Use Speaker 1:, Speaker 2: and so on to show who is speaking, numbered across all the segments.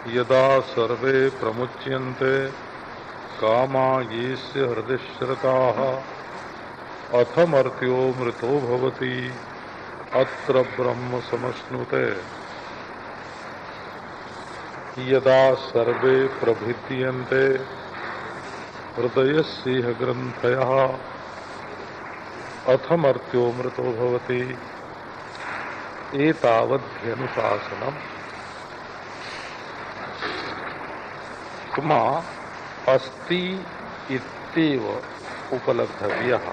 Speaker 1: यदा सर्वे प्रमुच्यन्ते कामा येस्य हृदयश्रताः अथमर्त्यो मृतो भवति अत्र ब्रह्म समश्नुते। यदा सर्वे प्रभिद्यन्ते हृदयस्येह ग्रन्थयः अथमर्त्यो मृतो भवति एतावध्यनुशासनम्। क्मा अस्ति इत्येव उपलब्धव्यः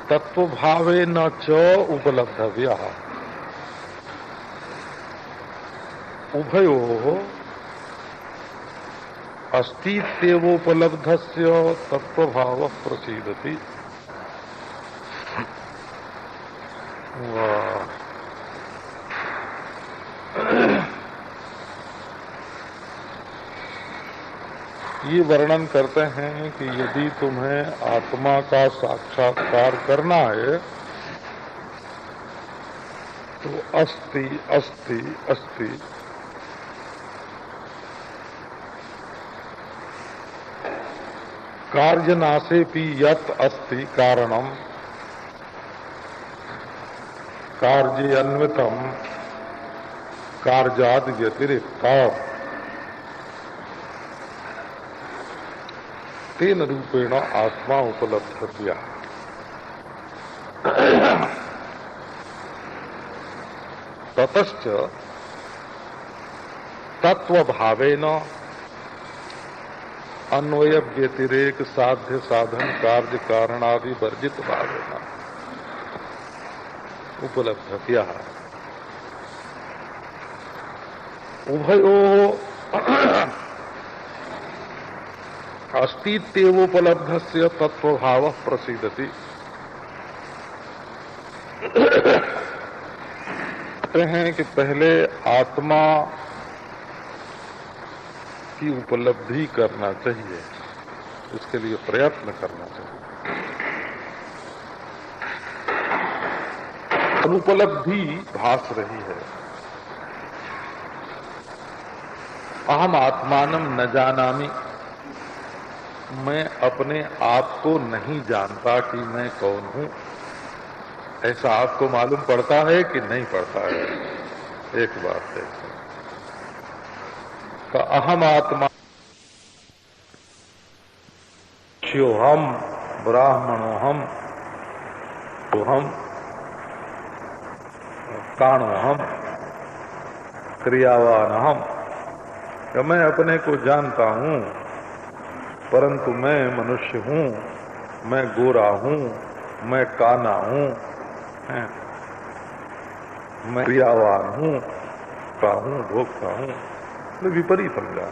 Speaker 1: तत्वभावेन च उपलब्धव्यः। उभयोः अस्तीत्येवोपलब्धस्य तत्वभावः प्रसीदति। ये वर्णन करते हैं कि यदि तुम्हें आत्मा का साक्षात्कार करना है तो अस्ति अस्ति अस्ति कार्यनाशेपि यत् अस्ति कारणम कार्यान्वितम कार्याद् व्यतिरिक्तम् तेन रूपेण आत्मा उपलब्धव्यः। ततश्च तत्वभावेन अन्वय व्यतिरेक साध्य साधन कार्य कारणादि वर्जित भावेन उपलब्धव्यः। उभयोः अस्तीत्येवोपलब्धस्य तत्वभावः प्रसीदति। कहते हैं कि पहले आत्मा की उपलब्धि करना चाहिए, इसके लिए प्रयत्न करना चाहिए। अनुपलब्धि भास रही है। अहम आत्मानम न जानामि, मैं अपने आप को नहीं जानता कि मैं कौन हूं। ऐसा आपको मालूम पड़ता है कि नहीं पड़ता है? एक बात है तो अहम आत्मा शिवहम ब्राह्मणोहम सोहम काणोहम क्रियावानहम। तो मैं अपने को जानता हूं, परंतु मैं मनुष्य हूं, मैं गोरा हूं, मैं काना हूं, मैं क्रियावान हूं, का हूं, भोगता हूं। मैं विपरीत समझा,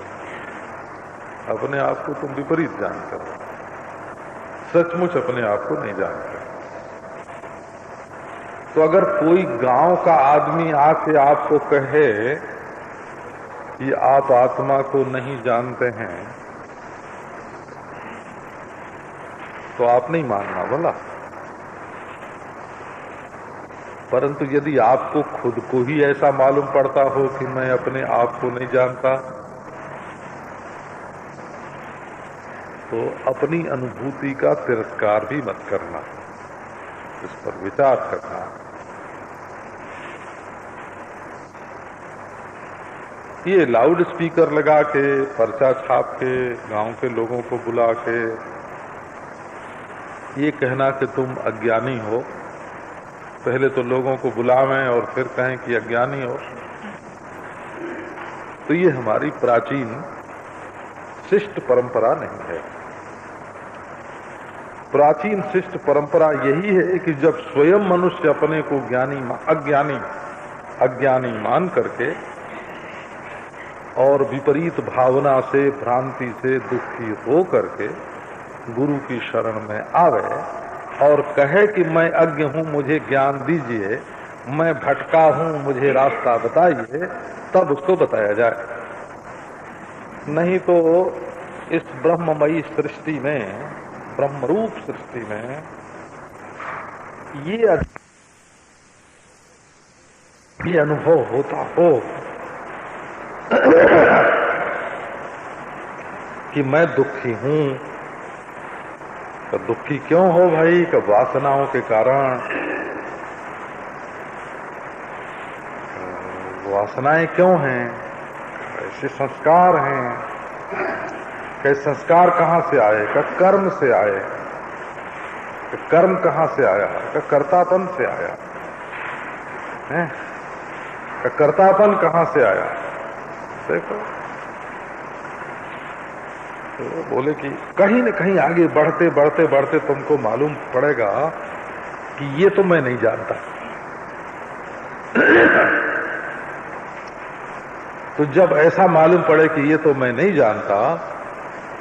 Speaker 1: अपने आप को तुम विपरीत जानते हो, सचमुच अपने आप को नहीं जानते। तो अगर कोई गांव का आदमी आके आपको कहे कि आप आत्मा को नहीं जानते हैं तो आप नहीं मानना बोला। परंतु यदि आपको खुद को ही ऐसा मालूम पड़ता हो कि मैं अपने आप को नहीं जानता, तो अपनी अनुभूति का तिरस्कार भी मत करना, इस पर विचार करना। ये लाउड स्पीकर लगा के, पर्चा छाप के, गांव के लोगों को बुला के ये कहना कि तुम अज्ञानी हो, पहले तो लोगों को बुलावें और फिर कहें कि अज्ञानी हो, तो ये हमारी प्राचीन शिष्ट परंपरा नहीं है। प्राचीन शिष्ट परंपरा यही है कि जब स्वयं मनुष्य अपने को अज्ञानी मान करके और विपरीत भावना से, भ्रांति से दुखी हो करके गुरु की शरण में आवे और कहे कि मैं अज्ञ हूं, मुझे ज्ञान दीजिए, मैं भटका हूं, मुझे रास्ता बताइए, तब उसको बताया जाए। नहीं तो इस ब्रह्ममयी सृष्टि में, ब्रह्मरूप सृष्टि में ये अनुभव होता हो कि मैं दुखी हूं। तो दुखी क्यों हो भाई? कि वासनाओं के कारण। वासनाएं क्यों हैं? ऐसे संस्कार हैं। कि संस्कार कहां से आए? का कर्म से आए। कि कर्म कहां से आया? का कर्तापन से आया है। का कर्तापन कहां से आया? देखो, तो बोले कि कहीं न कहीं आगे बढ़ते बढ़ते बढ़ते तुमको मालूम पड़ेगा कि ये तो मैं नहीं जानता। तो जब ऐसा मालूम पड़े कि ये तो मैं नहीं जानता,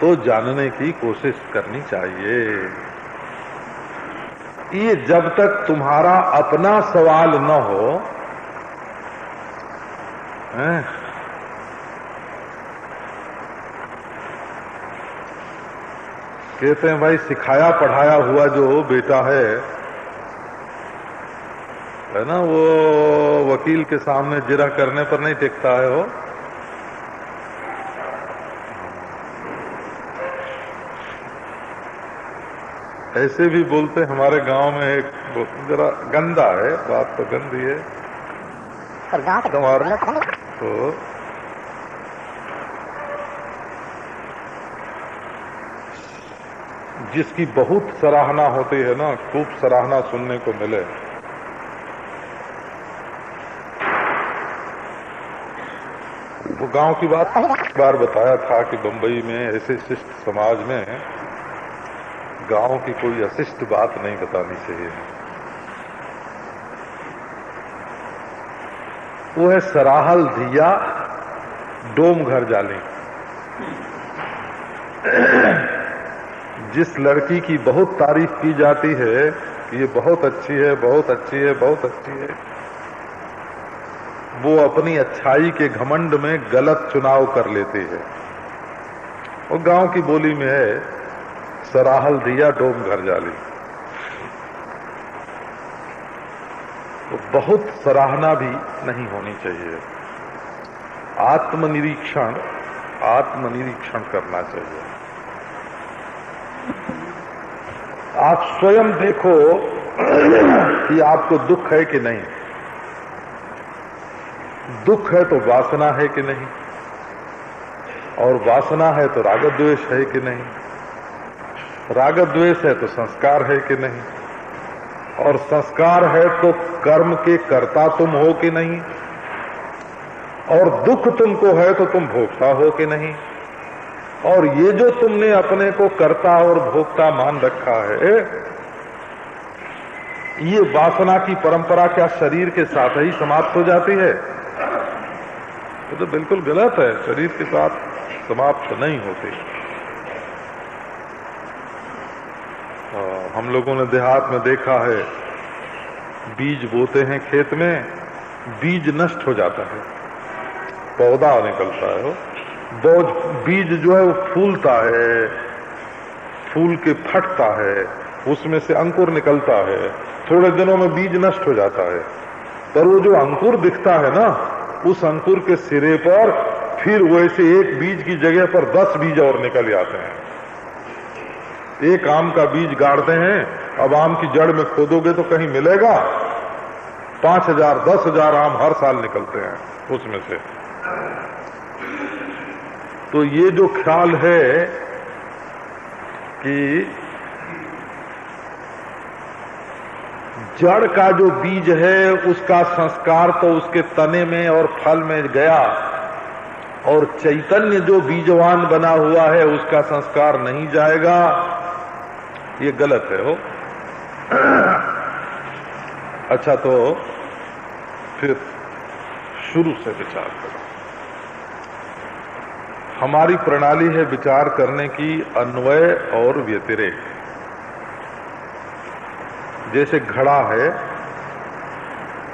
Speaker 1: तो जानने की कोशिश करनी चाहिए। ये जब तक तुम्हारा अपना सवाल न हो, कहते हैं भाई सिखाया पढ़ाया हुआ जो बेटा है ना, वो वकील के सामने जिरह करने पर नहीं टिकता है। वो ऐसे भी बोलते, हमारे गांव में एक जरा गंदा है, बात तो गंदी है तो जिसकी बहुत सराहना होती है ना, खूब सराहना सुनने को मिले, वो गांव की बात एक बार बताया था कि बंबई में ऐसे शिष्ट समाज में गांव की कोई अशिष्ट बात नहीं बतानी चाहिए। वो है सराहल धिया डोम घर जाली। जिस लड़की की बहुत तारीफ की जाती है कि ये बहुत अच्छी है, बहुत अच्छी है, बहुत अच्छी है, वो अपनी अच्छाई के घमंड में गलत चुनाव कर लेती है। वो गांव की बोली में है सराहल दिया डोम घर जाली। तो बहुत सराहना भी नहीं होनी चाहिए। आत्मनिरीक्षण करना चाहिए। आप स्वयं देखो कि आपको दुख है कि नहीं। दुख है तो वासना है कि नहीं, और वासना है तो राग द्वेष है कि नहीं, राग द्वेष है तो संस्कार है कि नहीं, और संस्कार है तो कर्म के कर्ता तुम हो कि नहीं, और दुख तुमको है तो तुम भोक्ता हो कि नहीं। और ये जो तुमने अपने को कर्ता और भोक्ता मान रखा है, ये वासना की परंपरा क्या शरीर के साथ ही समाप्त हो जाती है? तो बिल्कुल गलत है। शरीर के साथ समाप्त नहीं होती। हम लोगों ने देहात में देखा है, बीज बोते हैं खेत में, बीज नष्ट हो जाता है, पौधा निकलता है। बीज जो है वो फूलता है, फूल के फटता है, उसमें से अंकुर निकलता है, थोड़े दिनों में बीज नष्ट हो जाता है। पर वो जो अंकुर दिखता है ना, उस अंकुर के सिरे पर फिर वैसे एक बीज की जगह पर 10 बीज और निकल जाते हैं। एक आम का बीज गाड़ते हैं, अब आम की जड़ में खोदोगे तो कहीं मिलेगा? 5,000 10,000 आम हर साल निकलते हैं उसमें से। तो ये जो ख्याल है कि जड़ का जो बीज है उसका संस्कार तो उसके तने में और फल में गया, और चैतन्य जो बीजवान बना हुआ है उसका संस्कार नहीं जाएगा, ये गलत है। हो अच्छा, तो फिर शुरू से विचार करो। हमारी प्रणाली है विचार करने की अन्वय और व्यतिरेक। जैसे घड़ा है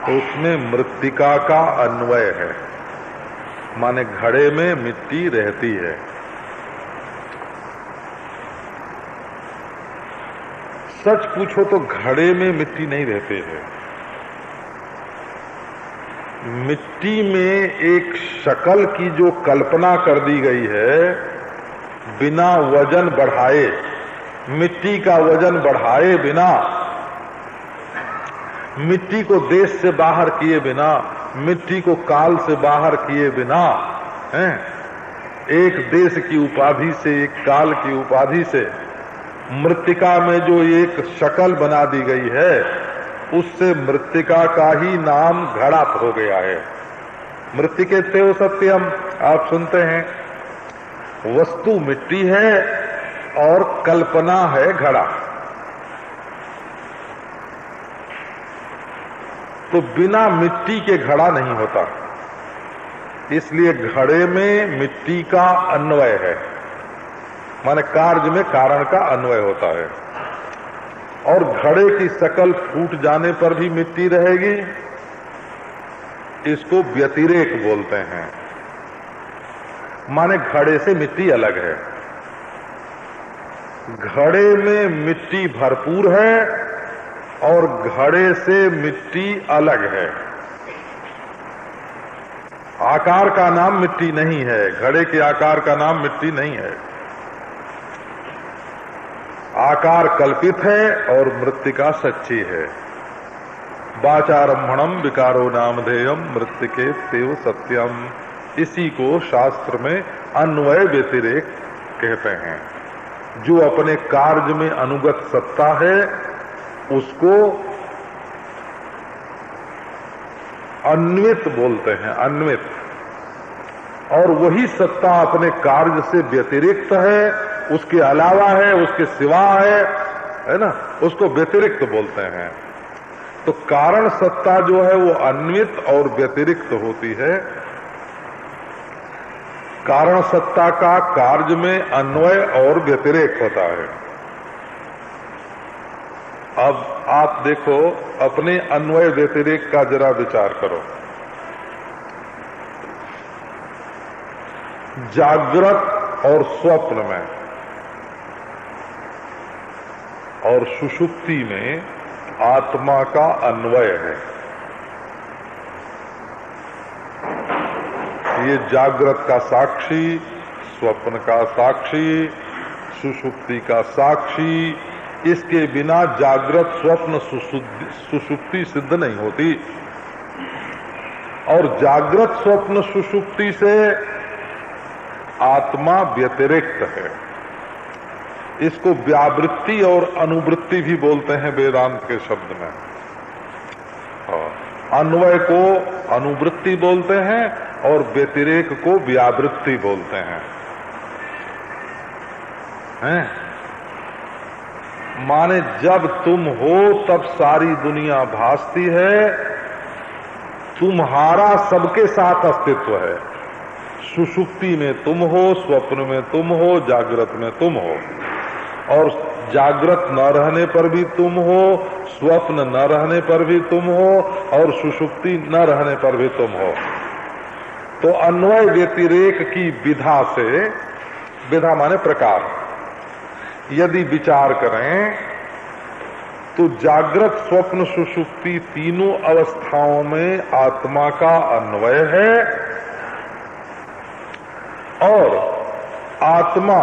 Speaker 1: तो उसमें मृत्तिका का अन्वय है, माने घड़े में मिट्टी रहती है। सच पूछो तो घड़े में मिट्टी नहीं रहते है, मिट्टी में एक शकल की जो कल्पना कर दी गई है, बिना वजन बढ़ाए, मिट्टी का वजन बढ़ाए बिना, मिट्टी को देश से बाहर किए बिना, मिट्टी को काल से बाहर किए बिना, हैं, एक देश की उपाधि से, एक काल की उपाधि से मृत्तिका में जो एक शकल बना दी गई है, उससे मृत्तिका का ही नाम घड़ा हो गया है। मृत्तिकेत्यो सत्यम, आप सुनते हैं, वस्तु मिट्टी है और कल्पना है घड़ा। तो बिना मिट्टी के घड़ा नहीं होता, इसलिए घड़े में मिट्टी का अन्वय है, माने कार्य में कारण का अन्वय होता है। और घड़े की शकल फूट जाने पर भी मिट्टी रहेगी, इसको व्यतिरेक बोलते हैं, माने घड़े से मिट्टी अलग है। घड़े में मिट्टी भरपूर है और घड़े से मिट्टी अलग है। आकार का नाम मिट्टी नहीं है, घड़े के आकार का नाम मिट्टी नहीं है। आकार कल्पित है और मृत्तिका सच्ची है। वाचारम्भणम विकारो नामधेयम मृत्तिके तेव सत्यम, इसी को शास्त्र में अन्वय व्यतिरेक कहते हैं। जो अपने कार्य में अनुगत सत्ता है उसको अन्वित बोलते हैं, अन्वित। और वही सत्ता अपने कार्य से व्यतिरिक्त है, उसके अलावा है, उसके सिवा है ना, उसको व्यतिरिक्त बोलते हैं। तो कारण सत्ता जो है वो अन्वित और व्यतिरिक्त होती है। कारण सत्ता का कार्य में अन्वय और व्यतिरेक होता है। अब आप देखो, अपने अन्वय व्यतिरेक का जरा विचार करो। जागृत और स्वप्न में और सुषुप्ति में आत्मा का अन्वय है। ये जागृत का साक्षी, स्वप्न का साक्षी, सुषुप्ति का साक्षी, इसके बिना जागृत स्वप्न सुषुप्ति सिद्ध नहीं होती। और जागृत स्वप्न सुषुप्ति से आत्मा व्यतिरिक्त है। इसको व्यावृत्ति और अनुवृत्ति भी बोलते हैं वेदांत के शब्द में। अन्वय को अनुवृत्ति बोलते हैं और व्यतिरेक को व्यावृत्ति बोलते हैं। माने जब तुम हो तब सारी दुनिया भासती है, तुम्हारा सबके साथ अस्तित्व है। सुषुप्ति में तुम हो, स्वप्न में तुम हो, जागृत में तुम हो। और जागृत न रहने पर भी तुम हो, स्वप्न न रहने पर भी तुम हो, और सुषुप्ति न रहने पर भी तुम हो। तो अन्वय व्यतिरेक की विधा से, विधा माने प्रकार, यदि विचार करें तो जागृत स्वप्न सुषुप्ति तीनों अवस्थाओं में आत्मा का अन्वय है। और आत्मा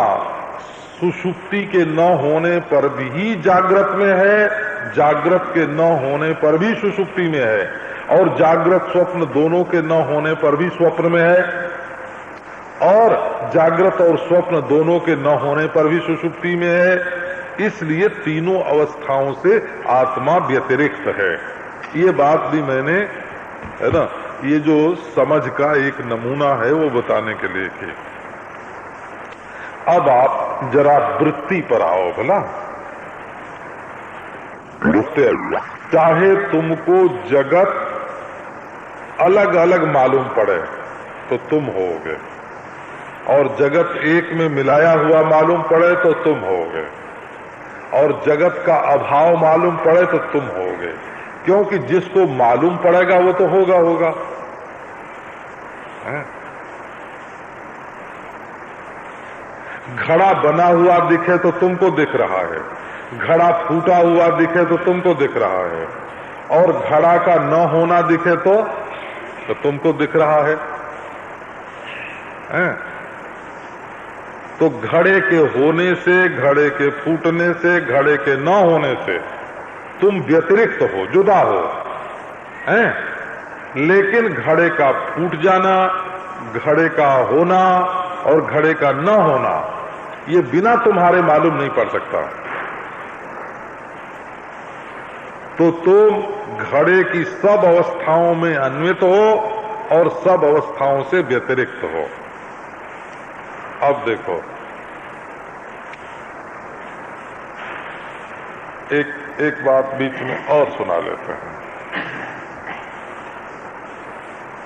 Speaker 1: सुषुप्ति के न होने पर भी जागृत में है, जागृत के न होने पर भी सुषुप्ति में है, और जागृत स्वप्न दोनों के न होने पर भी स्वप्न में है, और जागृत और स्वप्न दोनों के न होने पर भी सुषुप्ति में है। इसलिए तीनों अवस्थाओं से आत्मा व्यतिरिक्त है। ये बात भी मैंने, है ना, ये जो समझ का एक नमूना है वो बताने के लिए की। अब आप जरा वृत्ति पर आओ भला। चाहे तुमको जगत अलग अलग मालूम पड़े तो तुम होगे, और जगत एक में मिलाया हुआ मालूम पड़े तो तुम होगे, और जगत का अभाव मालूम पड़े तो तुम होगे। क्योंकि जिसको मालूम पड़ेगा वो तो होगा होगा। घड़ा बना हुआ दिखे तो तुमको दिख रहा है, घड़ा फूटा हुआ दिखे तो तुमको दिख रहा है, और घड़ा का न होना दिखे तो तो तुमको दिख रहा है, हैं? तो घड़े के होने से, घड़े के फूटने से, घड़े के न होने से तुम व्यतिरिक्त हो, जुदा हो, हैं? लेकिन घड़े का फूट जाना, घड़े का होना और घड़े का न होना, ये बिना तुम्हारे मालूम नहीं पड़ सकता। तो तुम घड़े की सब अवस्थाओं में अन्वित हो और सब अवस्थाओं से व्यतिरिक्त हो। अब देखो, एक बात बीच में और सुना लेते हैं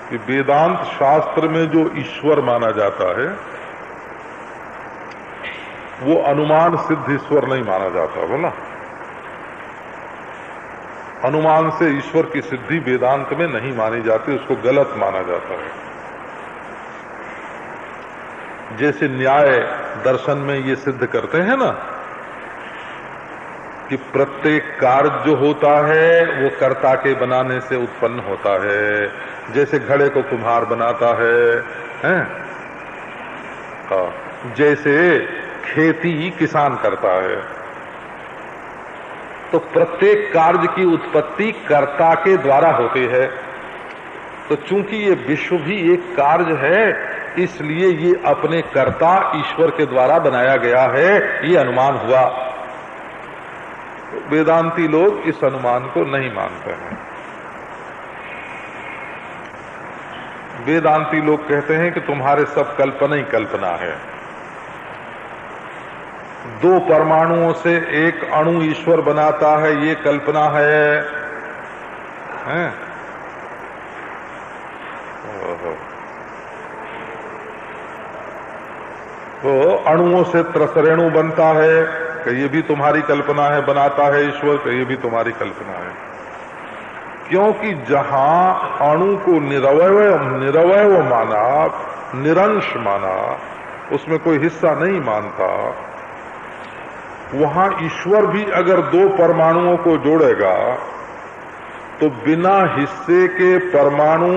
Speaker 1: कि वेदांत शास्त्र में जो ईश्वर माना जाता है वो अनुमान सिद्ध ईश्वर नहीं माना जाता। बोला, अनुमान से ईश्वर की सिद्धि वेदांत में नहीं मानी जाती, उसको गलत माना जाता है। जैसे न्याय दर्शन में ये सिद्ध करते हैं ना कि प्रत्येक कार्य जो होता है वो कर्ता के बनाने से उत्पन्न होता है। जैसे घड़े को कुम्हार बनाता है, हैं? जैसे खेती किसान करता है, तो प्रत्येक कार्य की उत्पत्ति कर्ता के द्वारा होती है। तो चूंकि ये विश्व भी एक कार्य है, इसलिए ये अपने कर्ता ईश्वर के द्वारा बनाया गया है, ये अनुमान हुआ। वेदांती लोग इस अनुमान को नहीं मानते हैं। वेदांती लोग कहते हैं कि तुम्हारे सब कल्पना ही कल्पना है। दो परमाणुओं से एक अणु ईश्वर बनाता है, ये कल्पना है, हैं? तो अणुओं से त्रसरेणु बनता है कि ये भी तुम्हारी कल्पना है, बनाता है ईश्वर, कि ये भी तुम्हारी कल्पना है। क्योंकि जहां अणु को निरवय माना, निरंश माना, उसमें कोई हिस्सा नहीं मानता, वहां ईश्वर भी अगर दो परमाणुओं को जोड़ेगा तो बिना हिस्से के परमाणु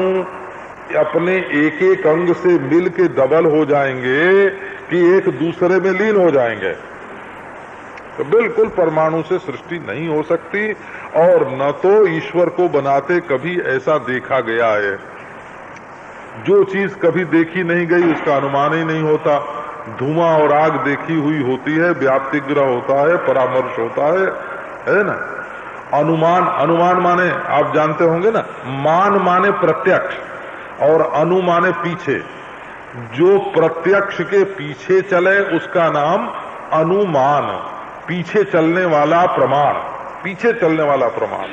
Speaker 1: अपने एक एक अंग से मिल के डबल हो जाएंगे कि एक दूसरे में लीन हो जाएंगे। तो बिल्कुल परमाणु से सृष्टि नहीं हो सकती, और न तो ईश्वर को बनाते कभी ऐसा देखा गया है। जो चीज कभी देखी नहीं गई उसका अनुमान ही नहीं होता। धुआं और आग देखी हुई होती है, व्याप्तिग्रह होता है, परामर्श होता है ना। अनुमान माने आप जानते होंगे ना, मान माने प्रत्यक्ष और अनु माने पीछे। जो प्रत्यक्ष के पीछे चले उसका नाम अनुमान, पीछे चलने वाला प्रमाण, पीछे चलने वाला प्रमाण।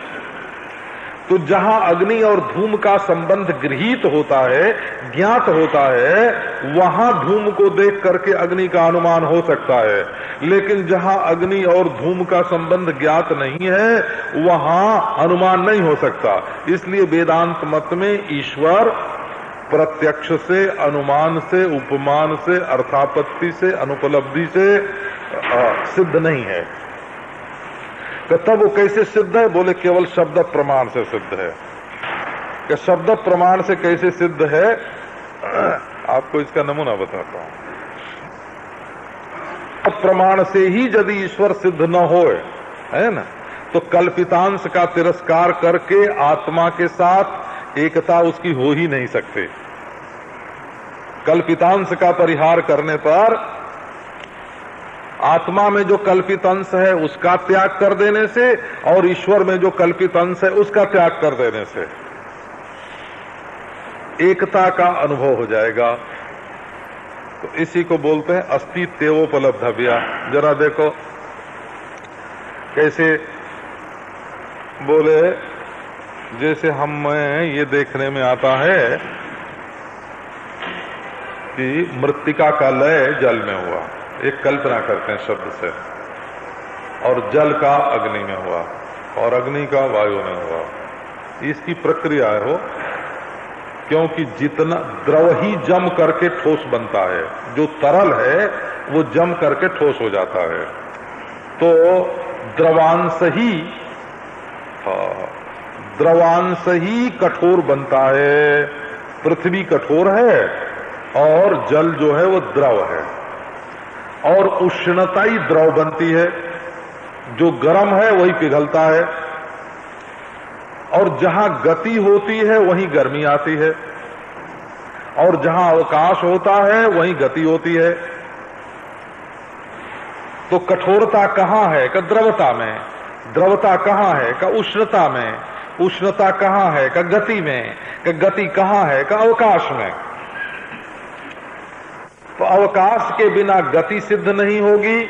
Speaker 1: तो जहां अग्नि और धूम का संबंध गृहीत होता है, ज्ञात होता है, वहां धूम को देख करके अग्नि का अनुमान हो सकता है। लेकिन जहां अग्नि और धूम का संबंध ज्ञात नहीं है, वहां अनुमान नहीं हो सकता। इसलिए वेदांत मत में ईश्वर प्रत्यक्ष से, अनुमान से, उपमान से, अर्थापत्ति से, अनुपलब्धि से सिद्ध नहीं है। तो तब वो कैसे सिद्ध है? बोले केवल शब्द प्रमाण से सिद्ध है। कि शब्द प्रमाण से कैसे सिद्ध है, आपको इसका नमूना बताता हूं। प्रमाण से ही यदि ईश्वर सिद्ध न होए, है ना, तो कल्पितांश का तिरस्कार करके आत्मा के साथ एकता उसकी हो ही नहीं सकती। कल्पितांश का परिहार करने पर आत्मा में जो कल्पित अंश है उसका त्याग कर देने से, और ईश्वर में जो कल्पित अंश है उसका त्याग कर देने से एकता का अनुभव हो जाएगा। तो इसी को बोलते हैं अस्तित्वोपलब्धव्या। जरा देखो कैसे बोले, जैसे हमें ये देखने में आता है कि मृत्तिका का लय जल में हुआ, एक कल्पना करते हैं शब्द से, और जल का अग्नि में हुआ और अग्नि का वायु में हुआ। इसकी प्रक्रिया है क्योंकि जितना द्रव ही जम करके ठोस बनता है, जो तरल है वो जम करके ठोस हो जाता है। तो द्रवांश ही द्रवांश ही कठोर बनता है। पृथ्वी कठोर है और जल जो है वो द्रव है, और उष्णता ही द्रव बनती है। जो गर्म है वही पिघलता है, और जहां गति होती है वहीं गर्मी आती है, और जहां अवकाश होता है वहीं गति होती है। तो कठोरता कहां है? का द्रवता में। द्रवता कहां है? का उष्णता में। उष्णता कहां है? का गति में। का गति कहां है? का अवकाश में। तो अवकाश के बिना गति सिद्ध नहीं होगी,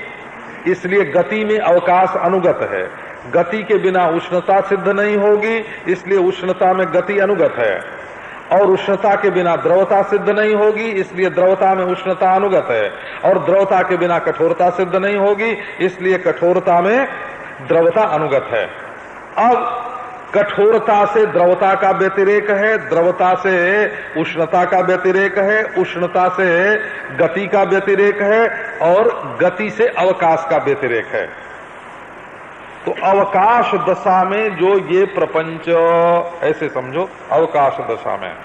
Speaker 1: इसलिए गति में अवकाश अनुगत है। गति के बिना उष्णता सिद्ध नहीं होगी, इसलिए उष्णता में गति अनुगत है। और उष्णता के बिना द्रवता सिद्ध नहीं होगी, इसलिए द्रवता में उष्णता अनुगत है। और द्रवता के बिना कठोरता सिद्ध नहीं होगी, इसलिए कठोरता में द्रवता अनुगत है। अब कठोरता से द्रवता का व्यतिरेक है, द्रवता से उष्णता का व्यतिरेक है, उष्णता से गति का व्यतिरेक है, और गति से अवकाश का व्यतिरेक है। तो अवकाश दशा में जो ये प्रपंच, ऐसे समझो, अवकाश दशा में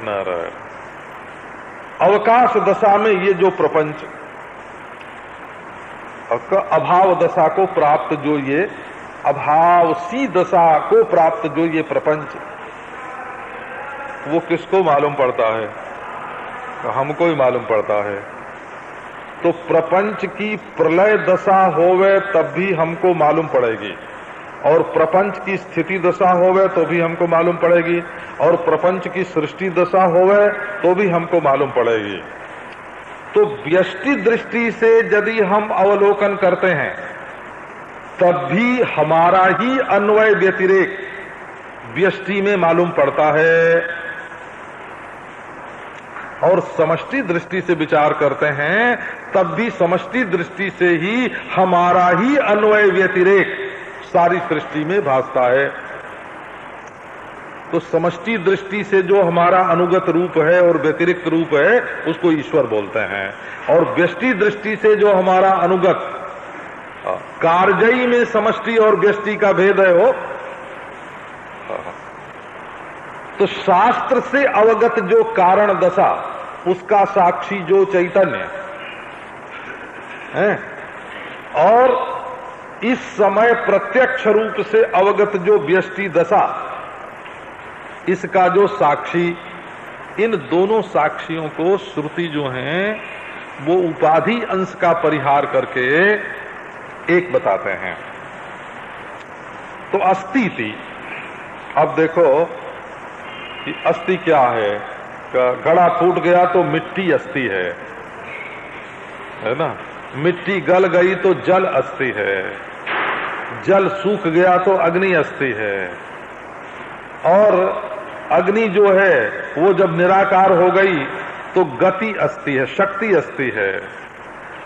Speaker 1: नारायण, अवकाश दशा में ये जो प्रपंच अभाव दशा को प्राप्त, जो ये अभाव सी दशा को प्राप्त जो ये प्रपंच, वो किसको मालूम पड़ता है? हमको ही मालूम पड़ता है। तो प्रपंच की प्रलय दशा होवे तब भी हमको मालूम पड़ेगी, और प्रपंच की स्थिति दशा होवे तो भी हमको मालूम पड़ेगी, और प्रपंच की सृष्टि दशा होवे तो भी हमको मालूम पड़ेगी। तो व्यष्टि दृष्टि से यदि हम अवलोकन करते हैं तब भी हमारा ही अन्वय व्यतिरेक व्यष्टि में मालूम पड़ता है, और समष्टि दृष्टि से विचार करते हैं तब भी समष्टि दृष्टि से ही हमारा ही अन्वय व्यतिरेक सारी सृष्टि में भासता है। तो समष्टि दृष्टि से जो हमारा अनुगत रूप है और व्यतिरिक्त रूप है उसको ईश्वर बोलते हैं, और व्यष्टि दृष्टि से जो हमारा अनुगत, कार्यई में समष्टि और व्यष्टि का भेद है वो, तो शास्त्र से अवगत जो कारण दशा, उसका साक्षी जो चैतन्य है, और इस समय प्रत्यक्ष रूप से अवगत जो व्यष्टि दशा, इसका जो साक्षी, इन दोनों साक्षियों को श्रुति जो हैं वो उपाधि अंश का परिहार करके एक बताते हैं। तो अस्ति थी, अब देखो कि अस्थि क्या है? घड़ा फूट गया तो मिट्टी अस्थि है ना? मिट्टी गल गई तो जल अस्थि है, जल सूख गया तो अग्नि अस्थि है, और अग्नि जो है वो जब निराकार हो गई तो गति अस्थि है, शक्ति अस्थि है,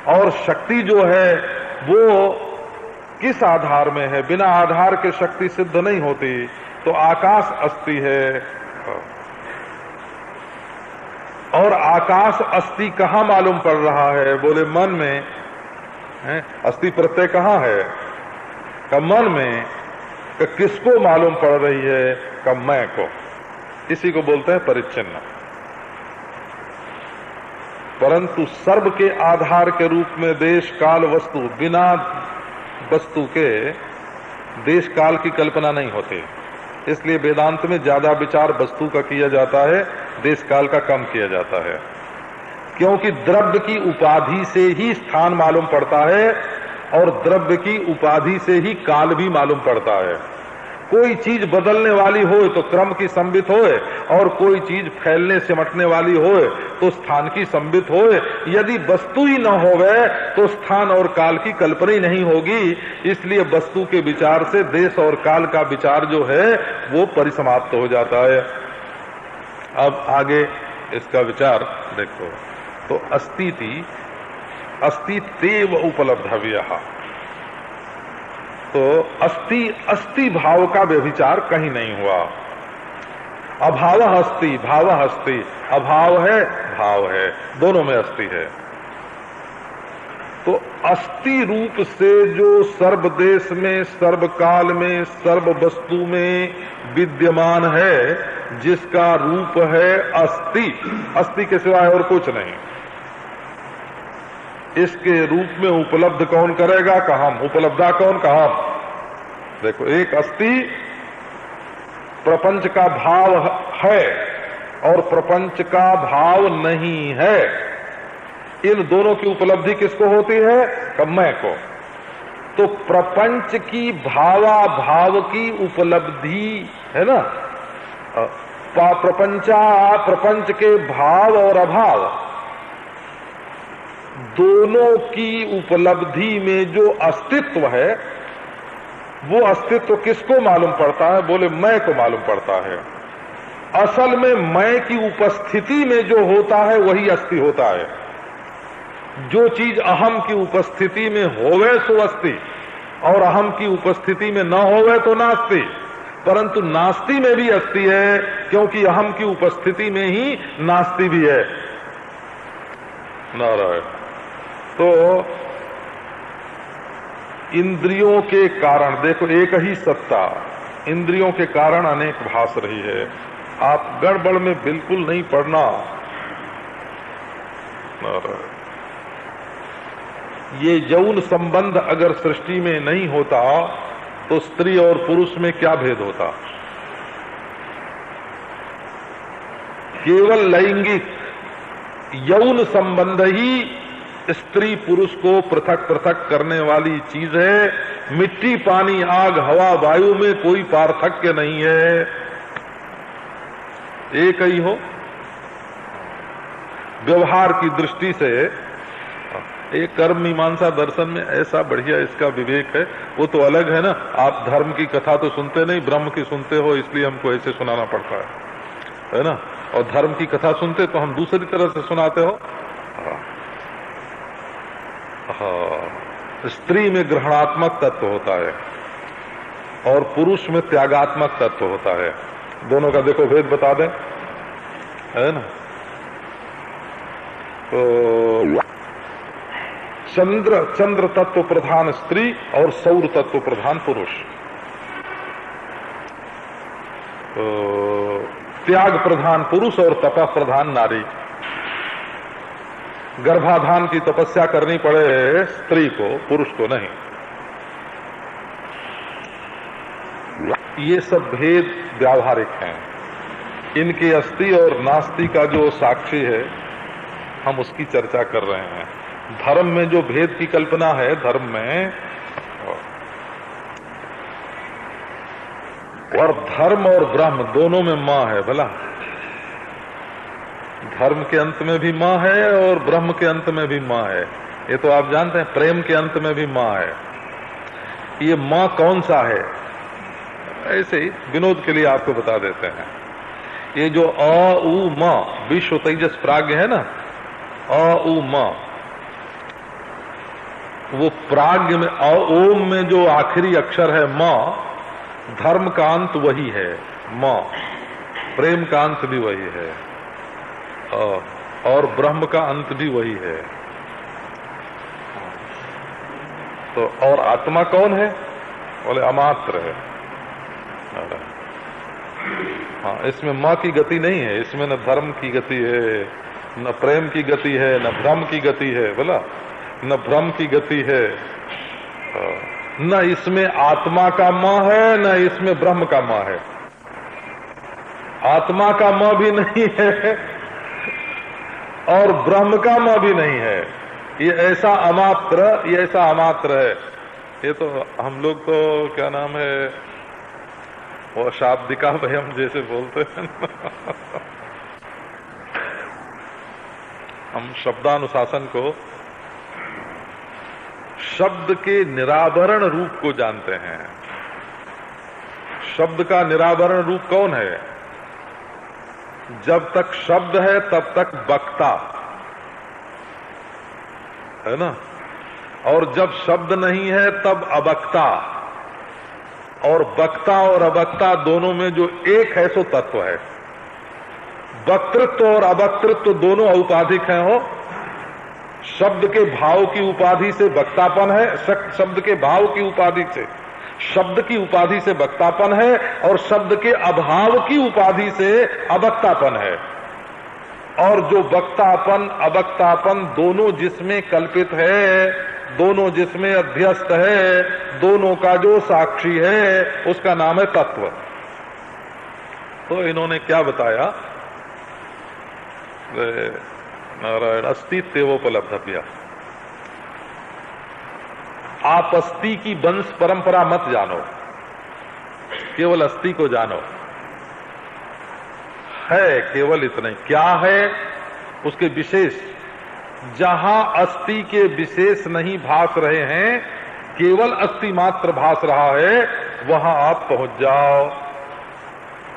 Speaker 1: और शक्ति जो है वो किस आधार में है? बिना आधार के शक्ति सिद्ध नहीं होती, तो आकाश अस्थि है। और आकाश अस्थि कहाँ मालूम पड़ रहा है? बोले मन में है। अस्थि प्रत्यय कहाँ है? का मन में। का किसको मालूम पड़ रही है? का मैं को। इसी को बोलते हैं परिच्छिन्न। परंतु सर्व के आधार के रूप में देश काल वस्तु, बिना वस्तु के देश काल की कल्पना नहीं होती। इसलिए वेदांत में ज्यादा विचार वस्तु का किया जाता है, देश काल का कम किया जाता है, क्योंकि द्रव्य की उपाधि से ही स्थान मालूम पड़ता है, और द्रव्य की उपाधि से ही काल भी मालूम पड़ता है। कोई चीज बदलने वाली हो तो क्रम की संबित होए, और कोई चीज फैलने सिमटने वाली होए तो स्थान की संबित होए। यदि वस्तु ही न होवे तो स्थान और काल की कल्पना ही नहीं होगी। इसलिए वस्तु के विचार से देश और काल का विचार जो है वो परिसमाप्त हो जाता है। अब आगे इसका विचार देखो। तो अस्तिति अस्तित्व उपलब्धव्यः, तो अस्ति भाव का व्यभिचार कहीं नहीं हुआ। अभाव अस्ति, भाव अस्ति, अभाव है भाव है, दोनों में अस्ति है। तो अस्थि रूप से जो सर्व देश में, सर्व काल में, सर्व वस्तु में विद्यमान है, जिसका रूप है अस्थि, अस्थि के सिवाय और कुछ नहीं, इसके रूप में उपलब्ध कौन करेगा? का हम। उपलब्धा कौन? का हम। देखो, एक अस्थि प्रपंच का भाव है और प्रपंच का भाव नहीं है। इन दोनों की उपलब्धि किसको होती है? मैं को। तो प्रपंच की भावा भाव की उपलब्धि है ना, प्रपंच के भाव और अभाव दोनों की उपलब्धि में जो अस्तित्व है, वो अस्तित्व किसको मालूम पड़ता है? बोले मैं को मालूम पड़ता है। असल में मैं की उपस्थिति में जो होता है वही अस्थि होता है। जो चीज अहम की उपस्थिति में होवे सो अस्थि, और अहम की उपस्थिति में न होवे तो नास्ति। परंतु नास्ति में भी अस्थि है, क्योंकि अहम की उपस्थिति में ही नास्ति भी है। नारायण। तो इंद्रियों के कारण, देखो एक ही सत्ता इंद्रियों के कारण अनेक भास रही है। आप गड़बड़ में बिल्कुल नहीं पड़ना। ये यौन संबंध अगर सृष्टि में नहीं होता तो स्त्री और पुरुष में क्या भेद होता? केवल लैंगिक यौन संबंध ही स्त्री पुरुष को पृथक पृथक करने वाली चीज है। मिट्टी, पानी, आग, हवा, वायु में कोई पार्थक्य नहीं है, एक ही हो। व्यवहार की दृष्टि से एक कर्म मीमांसा दर्शन में ऐसा बढ़िया इसका विवेक है, वो तो अलग है ना। आप धर्म की कथा तो सुनते नहीं, ब्रह्म की सुनते हो, इसलिए हमको ऐसे सुनाना पड़ता है ना। और धर्म की कथा सुनते तो हम दूसरी तरह से सुनाते हो। स्त्री में ग्रहणात्मक तत्व होता है और पुरुष में त्यागात्मक तत्व होता है। दोनों का देखो भेद बता दें, है ना। तो चंद्र तत्व प्रधान स्त्री और सौर तत्व प्रधान पुरुष। तो त्याग प्रधान पुरुष और तपः प्रधान नारी। गर्भाधान की तपस्या करनी पड़े स्त्री को, पुरुष को नहीं। ये सब भेद व्यावहारिक हैं। इनके अस्थि और नास्ति का जो साक्षी है, हम उसकी चर्चा कर रहे हैं। धर्म में जो भेद की कल्पना है, धर्म में, और धर्म और ब्रह्म दोनों में मां है। भला धर्म के अंत में भी मां है और ब्रह्म के अंत में भी मां है। ये तो आप जानते हैं, प्रेम के अंत में भी मां है। ये मां कौन सा है? ऐसे ही विनोद के लिए आपको बता देते हैं। ये जो अ उ म विश्व तेजस प्राज्ञ है ना, अ उ म, वो प्राज्ञ में ओम में जो आखिरी अक्षर है म, धर्म का अंत वही है म, प्रेम का अंत भी वही है, और ब्रह्म का अंत भी वही है। तो और आत्मा कौन है? बोले अमात्र है। हाँ, इसमें मां की गति नहीं है। इसमें न धर्म की गति है, न प्रेम की गति है, न भ्रम की गति है। बोला न भ्रम की गति है, न इसमें आत्मा का मां है, न इसमें ब्रह्म का मां है। आत्मा का मां भी नहीं है और ब्रह्म का मां भी नहीं है। ये ऐसा अमात्र है। ये तो हम लोग तो क्या नाम है, वो शाब्दिका भयम जैसे बोलते हैं हम शब्दानुशासन को, शब्द के निरावरण रूप को जानते हैं। शब्द का निरावरण रूप कौन है? जब तक शब्द है तब तक वक्ता है ना, और जब शब्द नहीं है तब अवक्ता। और वक्ता और अवक्ता दोनों में जो एक है सो तत्व है। वक्तृत्व और अवक्तृत्व दोनों औपाधिक हैं। हो शब्द के भाव की उपाधि से वक्तापन है, शब्द के भाव की उपाधि से, शब्द की उपाधि से वक्तापन है, और शब्द के अभाव की उपाधि से अवक्तापन है। और जो वक्तापन अवक्तापन दोनों जिसमें कल्पित है, दोनों जिसमें अध्यस्त है, दोनों का जो साक्षी है, उसका नाम है तत्व। तो इन्होंने क्या बताया, नारायण अस्तित्वोपलब्धव्य, आप अस्थि की वंश परंपरा मत जानो, केवल अस्थि को जानो। है केवल इतना ही। क्या है उसके विशेष, जहां अस्थि के विशेष नहीं भास रहे हैं, केवल अस्थि मात्र भास रहा है, वहां आप पहुंच जाओ।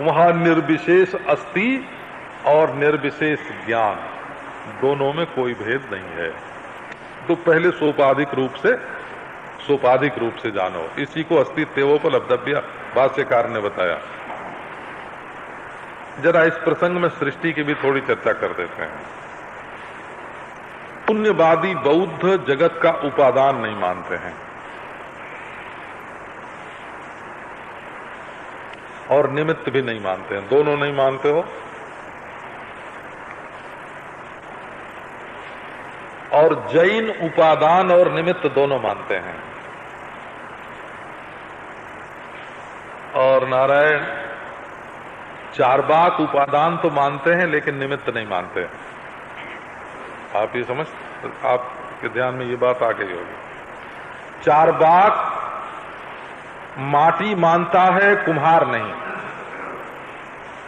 Speaker 1: वहां निर्विशेष अस्थि और निर्विशेष ज्ञान, दोनों में कोई भेद नहीं है। तो पहले सोपाधिक रूप से जानो। इसी को अस्तित्वोपलब्धव्य भाष्यकार ने बताया। जरा इस प्रसंग में सृष्टि की भी थोड़ी चर्चा कर देते हैं। पुण्यवादी बौद्ध जगत का उपादान नहीं मानते हैं और निमित्त भी नहीं मानते हैं, दोनों नहीं मानते हो। और जैन उपादान और निमित्त दोनों मानते हैं। और नारायण चार्वाक उपादान तो मानते हैं लेकिन निमित्त नहीं मानते। आप ये समझ, आपके ध्यान में ये बात आ गई होगी। चार्वाक माटी मानता है, कुम्हार नहीं,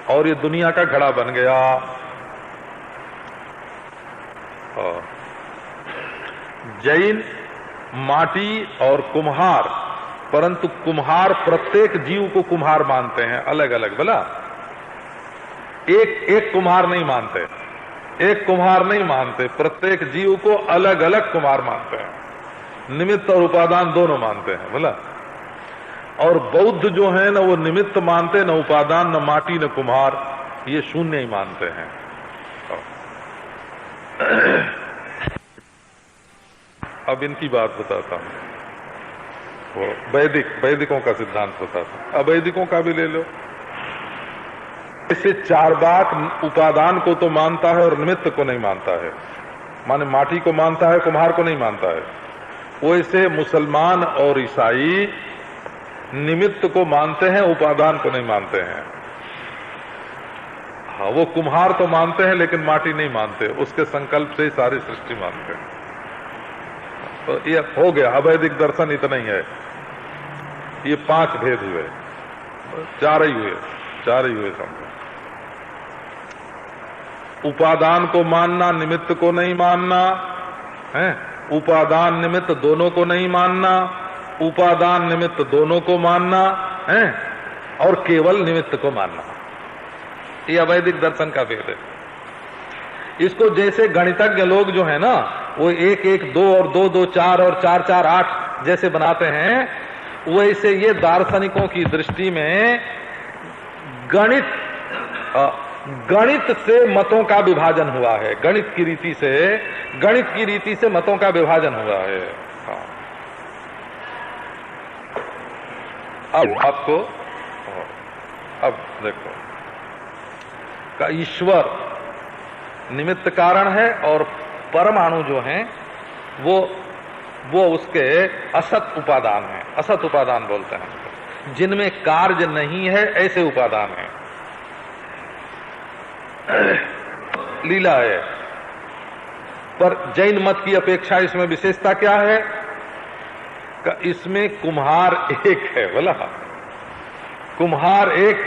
Speaker 1: और ये दुनिया का घड़ा बन गया। जैन माटी और कुम्हार, परंतु कुम्हार प्रत्येक जीव को कुम्हार मानते हैं, अलग अलग। बोला एक कुम्हार नहीं मानते, एक कुम्हार नहीं मानते, प्रत्येक जीव को अलग अलग कुम्हार मानते हैं। निमित्त और उपादान दोनों मानते हैं। बोला और बौद्ध जो है ना, वो निमित्त मानते, न उपादान, न माटी, न कुम्हार, ये शून्य ही मानते हैं। अब इनकी बात बताता हूं, वो वैदिकों का सिद्धांत बताता हूं। अवैदिकों का भी ले लो। इसे चार्वाक उपादान को तो मानता है और निमित्त को नहीं मानता है, माने माटी को मानता है, कुम्हार को नहीं मानता है। वैसे मुसलमान और ईसाई निमित्त को मानते हैं, उपादान को नहीं मानते हैं। हाँ, वो कुम्हार तो मानते हैं लेकिन माटी नहीं मानते, उसके संकल्प से ही सारी सृष्टि मानते हैं। तो ये हो गया, अवैदिक दर्शन इतना ही है। ये 5 भेद हुए, 4 ही हुए समझो। उपादान को मानना, निमित्त को नहीं मानना है, उपादान निमित्त दोनों को नहीं मानना, उपादान निमित्त दोनों को मानना है, और केवल निमित्त को मानना। ये अवैदिक दर्शन का भेद है। इसको जैसे गणितज्ञ लोग जो है ना, वो 1 1 2 और 2 2 4 और 4 4 8 जैसे बनाते हैं, वैसे ये दार्शनिकों की दृष्टि में गणित से मतों का विभाजन हुआ है। गणित की रीति से मतों का विभाजन हुआ है। अब देखो का ईश्वर निमित्त कारण है, और परमाणु जो हैं वो उसके असत उपादान है। असत उपादान बोलते हैं, जिनमें कार्य नहीं है, ऐसे उपादान है। लीला है। पर जैन मत की अपेक्षा इसमें विशेषता क्या है? इसमें कुम्हार एक है। बोला कुम्हार एक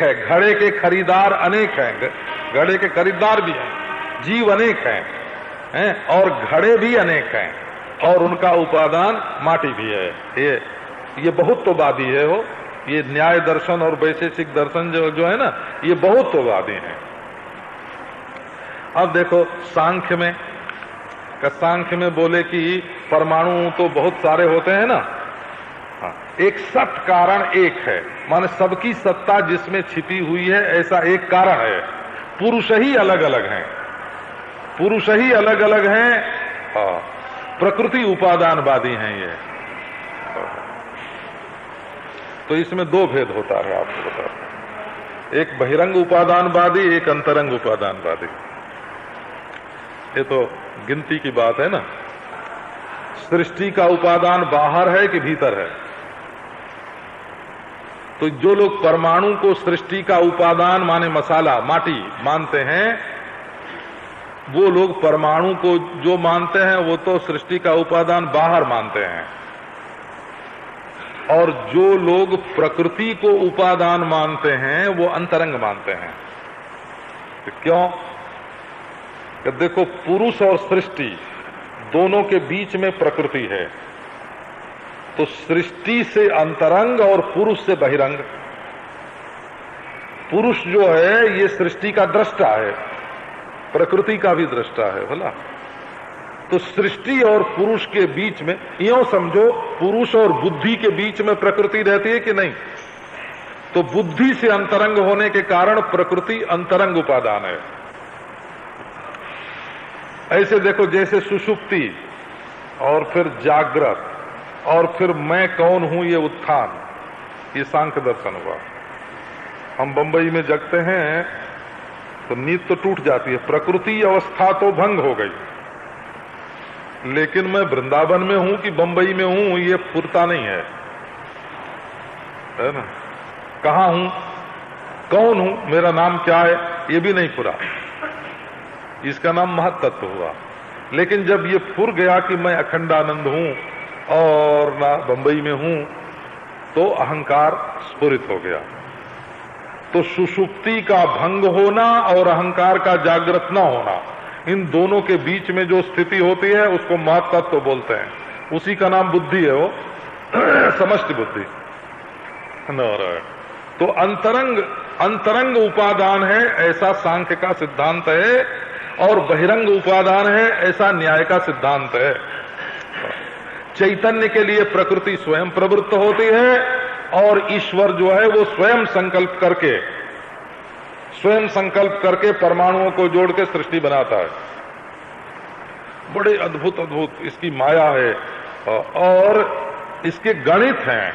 Speaker 1: है, घड़े के खरीदार अनेक हैं, घड़े के खरीदार भी हैं, जीव अनेक हैं, और घड़े भी अनेक हैं, और उनका उपादान माटी भी है। ये बहुत्ववादी है। वो ये न्याय दर्शन और वैशेषिक दर्शन जो है ना, ये बहुत्ववादी हैं। अब देखो सांख्य में बोले कि परमाणु तो बहुत सारे होते हैं ना, एक सत कारण एक है, माने सबकी सत्ता जिसमें छिपी हुई है, ऐसा एक कारण है। पुरुष ही अलग अलग हैं, हाँ, प्रकृति उपादानवादी हैं ये। तो इसमें दो भेद होता है, आपको बता दें। एक बहिरंग उपादानवादी, एक अंतरंग उपादानवादी। ये तो गिनती की बात है ना। सृष्टि का उपादान बाहर है कि भीतर है? तो जो लोग परमाणु को सृष्टि का उपादान माने मसाला, माटी मानते हैं, वो लोग परमाणु को जो मानते हैं वो तो सृष्टि का उपादान बाहर मानते हैं। और जो लोग प्रकृति को उपादान मानते हैं वो अंतरंग मानते हैं। तो क्यों? कि देखो, पुरुष और सृष्टि दोनों के बीच में प्रकृति है, तो सृष्टि से अंतरंग और पुरुष से बहिरंग। पुरुष जो है ये सृष्टि का दृष्टा है, प्रकृति का भी दृष्टा है भला। तो सृष्टि और पुरुष के बीच में, यूं समझो, पुरुष और बुद्धि के बीच में प्रकृति रहती है कि नहीं? तो बुद्धि से अंतरंग होने के कारण प्रकृति अंतरंग उपादान है। ऐसे देखो, जैसे सुषुप्ति और फिर जागृत और फिर मैं कौन हूं, ये उत्थान, ये सांख्य दर्शन हुआ। हम बंबई में जगते हैं तो नींद तो टूट जाती है, प्रकृति अवस्था तो भंग हो गई, लेकिन मैं वृंदावन में हूं कि बंबई में हूं ये फुरता नहीं है ना। कहां हूं, कौन हूं, मेरा नाम क्या है, ये भी नहीं फुरा। इसका नाम महत्तत्व हुआ। लेकिन जब ये फुर गया कि मैं अखंडानंद हूं और ना बंबई में हूं, तो अहंकार स्फुरित हो गया। तो सुषुप्ति का भंग होना और अहंकार का जागृत न होना, इन दोनों के बीच में जो स्थिति होती है उसको महत्तत्व बोलते हैं। उसी का नाम बुद्धि है, वो समष्टि बुद्धि। तो अंतरंग उपादान है ऐसा सांख्य का सिद्धांत है, और बहिरंग उपादान है ऐसा न्याय का सिद्धांत है। चैतन्य के लिए प्रकृति स्वयं प्रवृत्त होती है, और ईश्वर जो है वो स्वयं संकल्प करके परमाणुओं को जोड़ के सृष्टि बनाता है। बड़े अद्भुत इसकी माया है और इसके गणित हैं।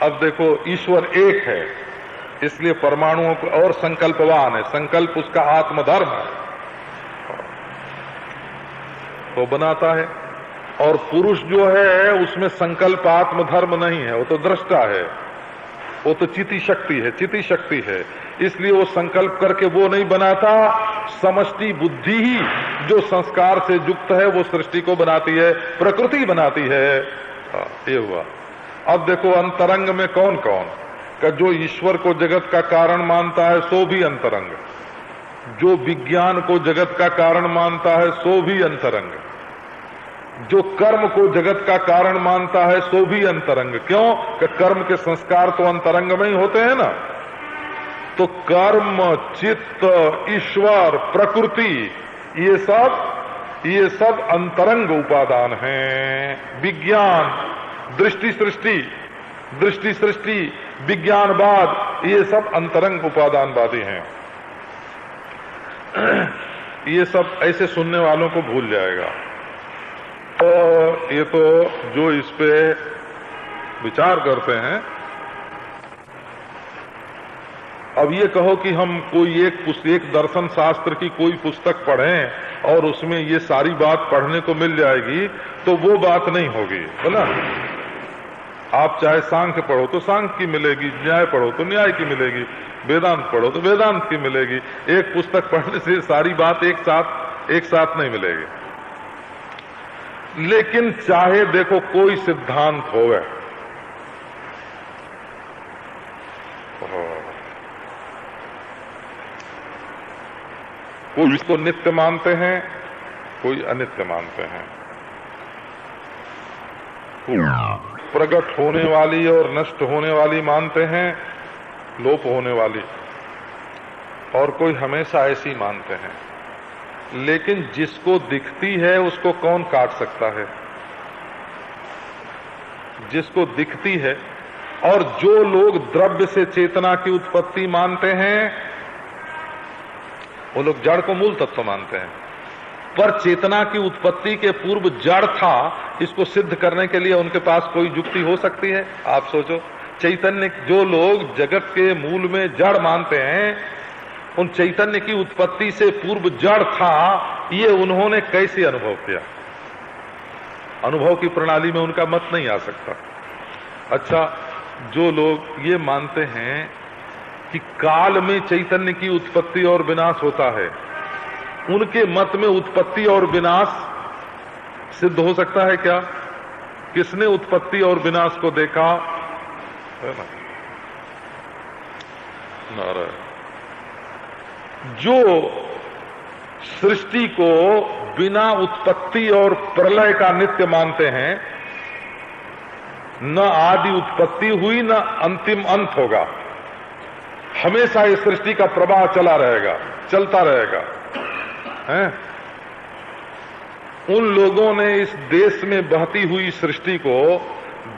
Speaker 1: अब देखो, ईश्वर एक है इसलिए परमाणुओं को, और संकल्पवान है, संकल्प उसका आत्मधर्म है तो बनाता है। और पुरुष जो है उसमें संकल्प आत्मधर्म नहीं है, वो तो दृष्टा है, वो तो चिति शक्ति है, इसलिए वो संकल्प करके वो नहीं बनाता। समष्टि बुद्धि ही जो संस्कार से युक्त है वो सृष्टि को बनाती है, प्रकृति बनाती है। ये हुआ। अब देखो, अंतरंग में कौन कौन का, जो ईश्वर को जगत का कारण मानता है सो भी अंतरंग, जो विज्ञान को जगत का कारण मानता है सो भी अंतरंग, जो कर्म को जगत का कारण मानता है सो भी अंतरंग। क्यों? कि कर्म के संस्कार तो अंतरंग में ही होते हैं ना। तो कर्म, चित्त, ईश्वर, प्रकृति, ये सब अंतरंग उपादान हैं। विज्ञान, दृष्टि सृष्टि, विज्ञानवाद, ये सब अंतरंग उपादानवादी हैं। ये सब ऐसे सुनने वालों को भूल जाएगा। तो ये तो जो इस पे विचार करते हैं, अब ये कहो कि हम कोई एक दर्शन शास्त्र की कोई पुस्तक पढ़ें और उसमें ये सारी बात पढ़ने को मिल जाएगी, तो वो बात नहीं होगी, बोला। आप चाहे सांख्य पढ़ो तो सांख्य की मिलेगी, न्याय पढ़ो तो न्याय की मिलेगी, वेदांत पढ़ो तो वेदांत की मिलेगी। एक पुस्तक पढ़ने से सारी बात एक साथ नहीं मिलेगी। लेकिन चाहे देखो कोई सिद्धांत होवे, कोई इसको नित्य मानते हैं, कोई अनित्य मानते हैं, प्रकट होने वाली और नष्ट होने वाली मानते हैं, लोप होने वाली, और कोई हमेशा ऐसी मानते हैं। लेकिन जिसको दिखती है उसको कौन काट सकता है? जिसको दिखती है। और जो लोग द्रव्य से चेतना की उत्पत्ति मानते हैं वो लोग जड़ को मूल तत्व मानते हैं। पर चेतना की उत्पत्ति के पूर्व जड़ था, इसको सिद्ध करने के लिए उनके पास कोई युक्ति हो सकती है? आप सोचो, चैतन्य, जो लोग जगत के मूल में जड़ मानते हैं, उन चैतन्य की उत्पत्ति से पूर्व जड़ था, ये उन्होंने कैसे अनुभव किया? अनुभव की प्रणाली में उनका मत नहीं आ सकता। अच्छा, जो लोग ये मानते हैं कि काल में चैतन्य की उत्पत्ति और विनाश होता है, उनके मत में उत्पत्ति और विनाश सिद्ध हो सकता है क्या? किसने उत्पत्ति और विनाश को देखा है ना? नारायण। जो सृष्टि को बिना उत्पत्ति और प्रलय का नित्य मानते हैं, न आदि उत्पत्ति हुई न अंतिम अंत होगा, हमेशा इस सृष्टि का प्रवाह चला रहेगा, चलता रहेगा, हैं? उन लोगों ने इस देश में बहती हुई सृष्टि को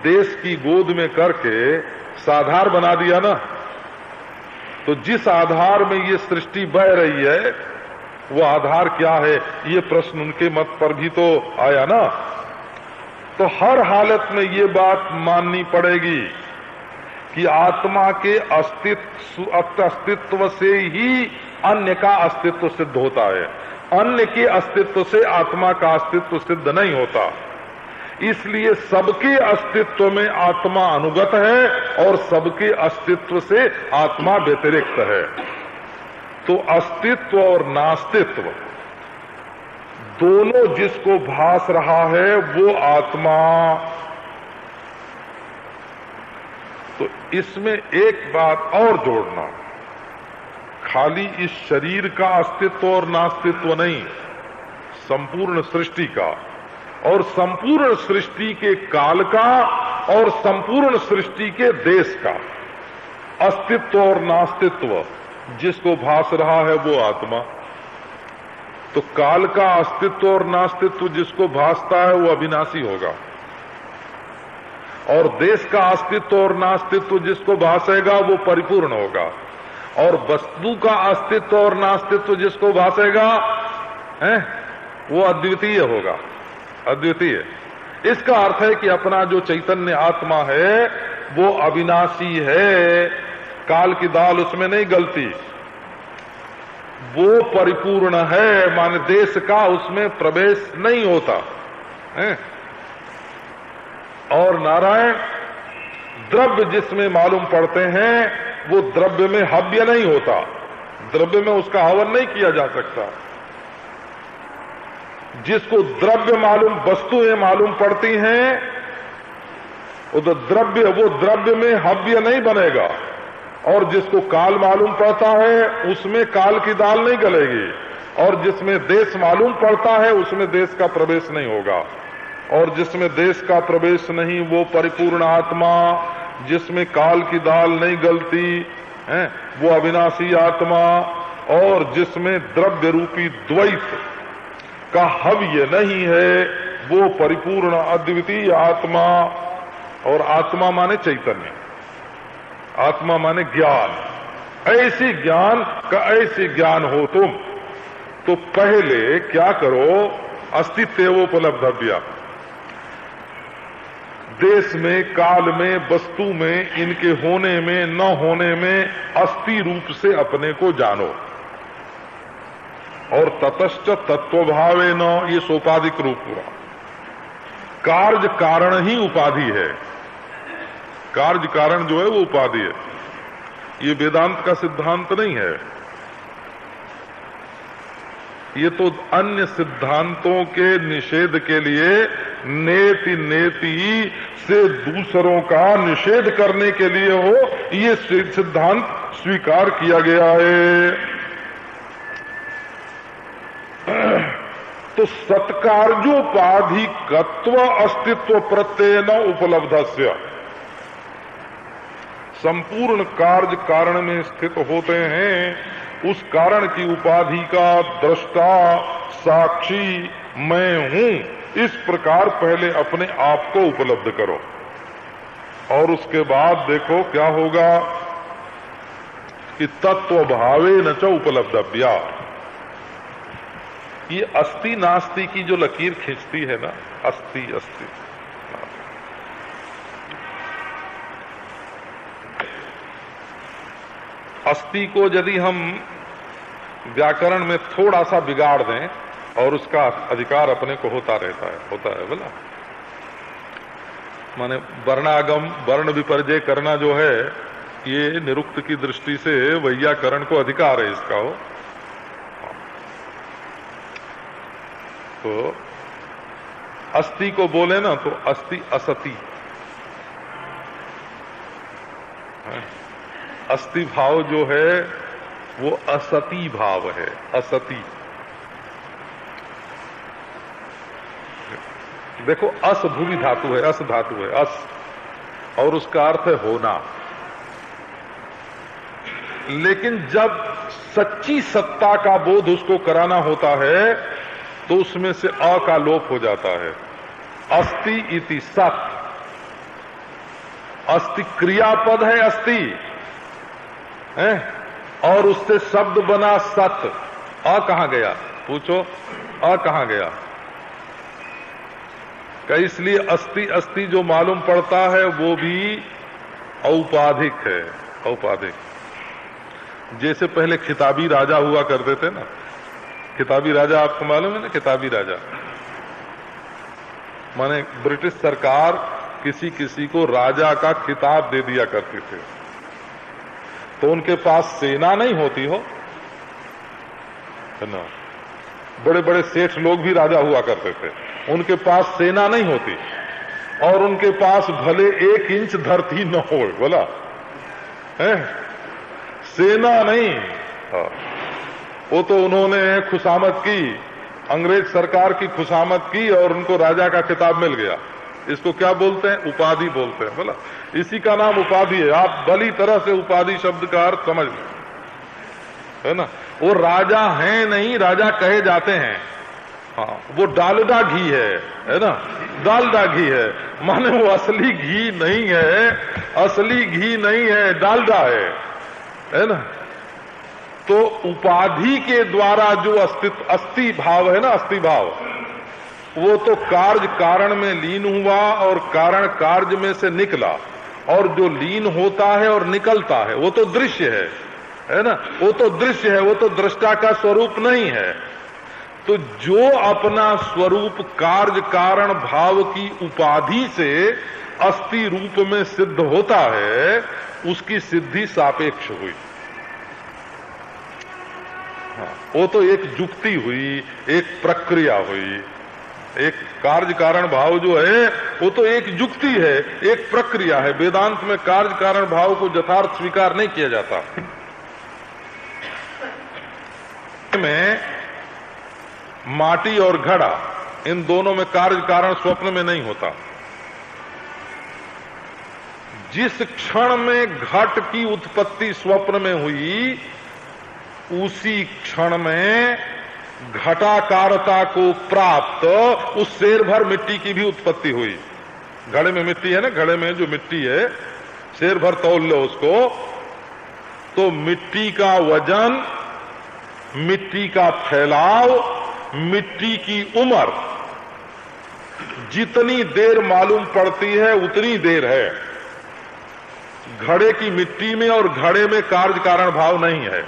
Speaker 1: देश की गोद में करके साधार बना दिया ना। तो जिस आधार में ये सृष्टि बह रही है, वो आधार क्या है, ये प्रश्न उनके मत पर भी तो आया ना। तो हर हालत में ये बात माननी पड़ेगी कि आत्मा के अस्तित्व से ही अन्य का अस्तित्व सिद्ध होता है, अन्य के अस्तित्व से आत्मा का अस्तित्व सिद्ध नहीं होता। इसलिए सबके अस्तित्व में आत्मा अनुगत है और सबके अस्तित्व से आत्मा व्यतिरिक्त है। तो अस्तित्व और नास्तित्व दोनों जिसको भास रहा है वो आत्मा। तो इसमें एक बात और जोड़ना, खाली इस शरीर का अस्तित्व और नास्तित्व नहीं, संपूर्ण सृष्टि का, और संपूर्ण सृष्टि के काल का, और संपूर्ण सृष्टि के देश का अस्तित्व और नास्तित्व जिसको भास रहा है वो आत्मा। तो काल का अस्तित्व और नास्तित्व जिसको भासता है वो अविनाशी होगा, और देश का अस्तित्व और नास्तित्व जिसको भासेगा वो परिपूर्ण होगा, और वस्तु का अस्तित्व और नास्तित्व जिसको भासेगा वो अद्वितीय होगा, अद्वितीय। इसका अर्थ है कि अपना जो चैतन्य आत्मा है वो अविनाशी है, काल की दाल उसमें नहीं गलती, वो परिपूर्ण है, माने देश का उसमें प्रवेश नहीं होता है। और नारायण द्रव्य जिसमें मालूम पड़ते हैं वो द्रव्य में हव्य नहीं होता, द्रव्य में उसका हवन नहीं किया जा सकता। जिसको द्रव्य मालूम, वस्तुएं मालूम पड़ती हैं, वो तो द्रव्य में हव्य नहीं बनेगा, और जिसको काल मालूम पड़ता है उसमें काल की दाल नहीं गलेगी, और जिसमें देश मालूम पड़ता है उसमें देश का प्रवेश नहीं होगा, और जिसमें देश का प्रवेश नहीं वो परिपूर्ण आत्मा, जिसमें काल की दाल नहीं गलती है वो अविनाशी आत्मा, और जिसमें द्रव्य रूपी द्वैत का हव्य नहीं है वो परिपूर्ण अद्वितीय आत्मा। और आत्मा माने चैतन्य, आत्मा माने ज्ञान। ऐसी ज्ञान का ऐसी ज्ञान हो तुम, तो पहले क्या करो, अस्तित्वोपलब्धव्या, देश में, काल में, वस्तु में, इनके होने में न होने में अस्थि रूप से अपने को जानो। और ततश्च तत्वभावे न, ये सोपाधिक रूप पूरा। कार्य कारण ही उपाधि है, कार्य कारण जो है वो उपाधि है, ये वेदांत का सिद्धांत नहीं है। ये तो अन्य सिद्धांतों के निषेध के लिए नेति नेति से दूसरों का निषेध करने के लिए हो, ये सिद्धांत स्वीकार किया गया है। तो सत्कार्योपाधिकत्व अस्तित्व प्रत्यय न उपलब्धस्य, संपूर्ण कार्य कारण में स्थित होते हैं, उस कारण की उपाधि का दृष्टा साक्षी मैं हूं, इस प्रकार पहले अपने आप को उपलब्ध करो, और उसके बाद देखो क्या होगा कि तत्व भावे न च उपलब्धव्या, ये अस्ति नास्ति की जो लकीर खींचती है ना, अस्ति अस्ति, अस्ति को यदि हम व्याकरण में थोड़ा सा बिगाड़ दें और उसका अधिकार अपने को होता है बोला। माने वर्णागम वर्ण विपर्जय करना जो है, ये निरुक्त की दृष्टि से वैयाकरण को अधिकार है इसका हो। तो अस्ति को बोले ना तो अस्ति असति, अस्ति भाव जो है वो असति भाव है, असति। देखो अस भूमि धातु है, अस धातु है, अस, और उसका अर्थ है होना। लेकिन जब सच्ची सत्ता का बोध उसको कराना होता है तो उसमें से अ का लोप हो जाता है। अस्ति इति सत, अस्ति क्रियापद है अस्ति है, और उससे शब्द बना सत। अ कहां गया पूछो, अ कहां गया? इसलिए अस्ति अस्ति जो मालूम पड़ता है वो भी औपाधिक है, औपाधिक। जैसे पहले खिताबी राजा हुआ करते थे ना, खिताबी राजा आपको मालूम है ना, खिताबी राजा माने ब्रिटिश सरकार किसी किसी को राजा का खिताब दे दिया करती थी। तो उनके पास सेना नहीं होती हो, है ना, बड़े बड़े सेठ लोग भी राजा हुआ करते थे, उनके पास सेना नहीं होती और उनके पास भले 1 इंच धरती न हो, बोला है, सेना नहीं। वो तो उन्होंने खुशामद की, अंग्रेज सरकार की खुशामद की और उनको राजा का खिताब मिल गया। इसको क्या बोलते हैं? उपाधि बोलते हैं, बोला। इसी का नाम उपाधि है। आप भली तरह से उपाधि शब्द का अर्थ समझ लो, है ना। वो राजा हैं नहीं, राजा कहे जाते हैं। हाँ, वो डालडा घी है ना, डालडा घी है, माने वो असली घी नहीं है, असली घी नहीं है, डालडा है ना। तो उपाधि के द्वारा जो अस्तित्व, अस्ति भाव है ना, अस्ति भाव, वो तो कार्य कारण में लीन हुआ और कारण कार्य में से निकला, और जो लीन होता है और निकलता है वो तो दृश्य है ना, वो तो दृश्य है, वो तो दृष्टा का स्वरूप नहीं है। तो जो अपना स्वरूप कार्य कारण भाव की उपाधि से अस्थि रूप में सिद्ध होता है, उसकी सिद्धि सापेक्ष हुई। हाँ, वो तो एक जुक्ति हुई, एक प्रक्रिया हुई। एक कार्य कारण भाव जो है वो तो एक जुक्ति है, एक प्रक्रिया है। वेदांत में कार्य कारण भाव को यथार्थ स्वीकार नहीं किया जाता। में माटी और घड़ा, इन दोनों में कार्य कारण स्वप्न में नहीं होता। जिस क्षण में घट की उत्पत्ति स्वप्न में हुई, उसी क्षण में घटाकारता को प्राप्त उस शेर भर मिट्टी की भी उत्पत्ति हुई। घड़े में मिट्टी है ना, घड़े में जो मिट्टी है, शेर भर तौल लो उसको, तो मिट्टी का वजन, मिट्टी का फैलाव, मिट्टी की उम्र जितनी देर मालूम पड़ती है उतनी देर है। घड़े की मिट्टी में और घड़े में कार्य कारण भाव नहीं है।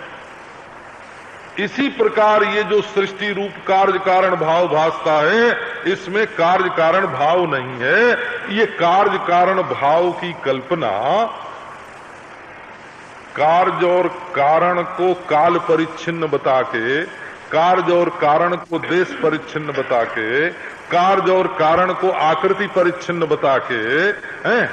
Speaker 1: इसी प्रकार ये जो सृष्टि रूप कार्य कारण भाव भासता है, इसमें कार्य कारण भाव नहीं है। ये कार्य कारण भाव की कल्पना कार्य और कारण को काल परिच्छिन्न बता के, कार्य और कारण को देश परिच्छिन्न बता के, कार्य और कारण को आकृति परिच्छिन्न बता के, हैं,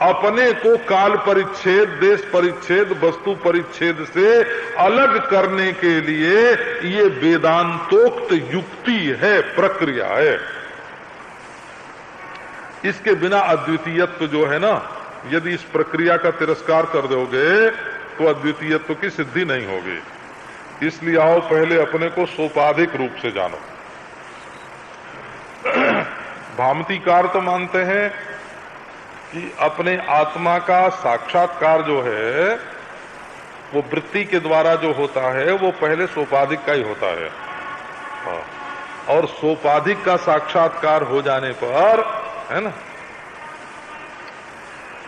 Speaker 1: अपने को काल परिच्छेद, देश परिच्छेद, वस्तु परिच्छेद से अलग करने के लिए ये वेदांतोक्त युक्ति है, प्रक्रिया है। इसके बिना अद्वितीयत्व जो है ना, यदि इस प्रक्रिया का तिरस्कार कर दोगे तो अद्वितीयत्व की सिद्धि नहीं होगी। इसलिए आओ पहले अपने को सोपाधिक रूप से जानो। भामतीकार तो मानते हैं कि अपने आत्मा का साक्षात्कार जो है वो वृत्ति के द्वारा जो होता है वो पहले सोपाधिक का ही होता है। और सोपाधिक का साक्षात्कार हो जाने पर, है ना,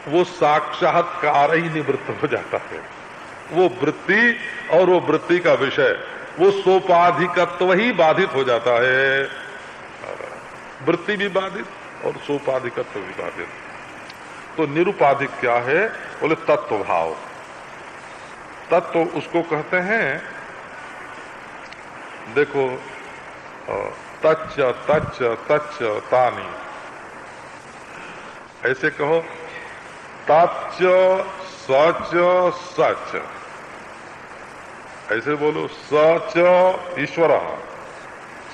Speaker 1: वो साक्षात्कार ही निवृत्त हो जाता है। वो वृत्ति और वो वृत्ति का विषय, वो सोपाधिकत्व ही बाधित हो जाता है। वृत्ति भी बाधित और सोपाधिकत्व भी बाधित। तो निरुपाधिक क्या है? बोले तत्व भाव। तत्व उसको कहते हैं, देखो, तच्च तच्च तच्च तानी, ऐसे कहो, तच्च सच सच, ऐसे बोलो, सच ईश्वर,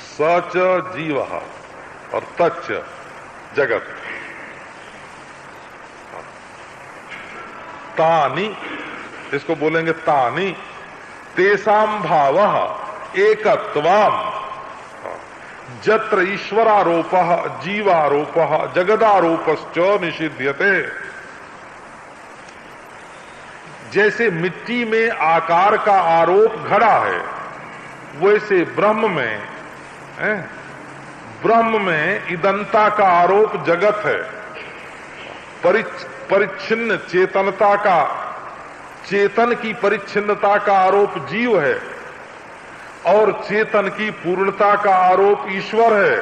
Speaker 1: सच जीव और तच्च जगत। तानी, इसको बोलेंगे तानी, तेषां भावः एकत्वम् जत्र ईश्वरारोपः जीवारोपः जगदारोपश्च निषिध्यते। जैसे मिट्टी में आकार का आरोप घड़ा है, वैसे ब्रह्म में इदंता का आरोप जगत है। परिच्छिन्न चेतनता का, चेतन की परिच्छिन्नता का आरोप जीव है और चेतन की पूर्णता का आरोप ईश्वर है।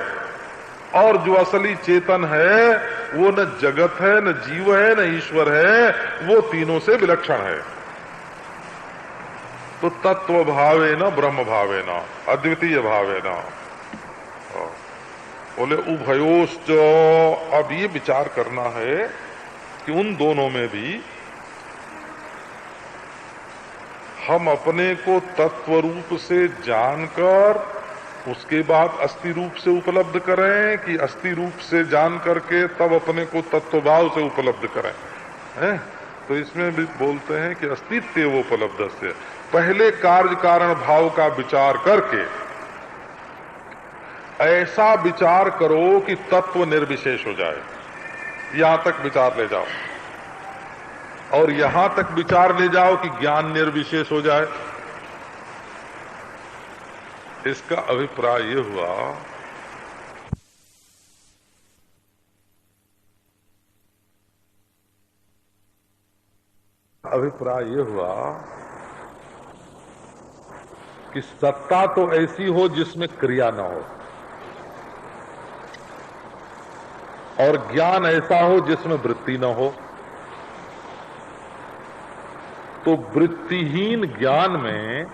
Speaker 1: और जो असली चेतन है वो न जगत है, न जीव है, न ईश्वर है, वो तीनों से विलक्षण है। तो तत्व भावे न ब्रह्म भावे न अद्वितीय भावे न, बोले उभयोश्च। अब ये विचार करना है कि उन दोनों में भी हम अपने को तत्व रूप से जानकर उसके बाद अस्थि रूप से उपलब्ध करें, कि अस्थि रूप से जान करके तब अपने को तत्वभाव से उपलब्ध करें, हैं? तो इसमें भी बोलते हैं कि अस्तित्व उपलब्ध से पहले कार्य कारण भाव का विचार करके ऐसा विचार करो कि तत्व निर्विशेष हो जाए। यहां तक विचार ले जाओ, और यहां तक विचार ले जाओ कि ज्ञान निर्विशेष हो जाए। इसका अभिप्राय ये हुआ, कि सत्ता तो ऐसी हो जिसमें क्रिया न हो, और ज्ञान ऐसा हो जिसमें वृत्ति न हो। तो वृत्तिहीन ज्ञान में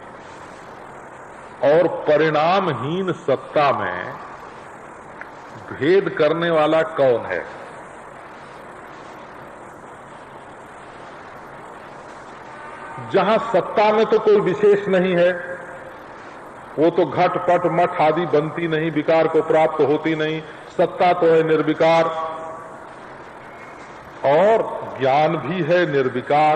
Speaker 1: और परिणामहीन सत्ता में भेद करने वाला कौन है? जहां सत्ता में तो कोई विशेष नहीं है, वो तो घट पट मठ आदि बनती नहीं, विकार को प्राप्त होती नहीं, सत्ता तो है निर्विकार, और ज्ञान भी है निर्विकार।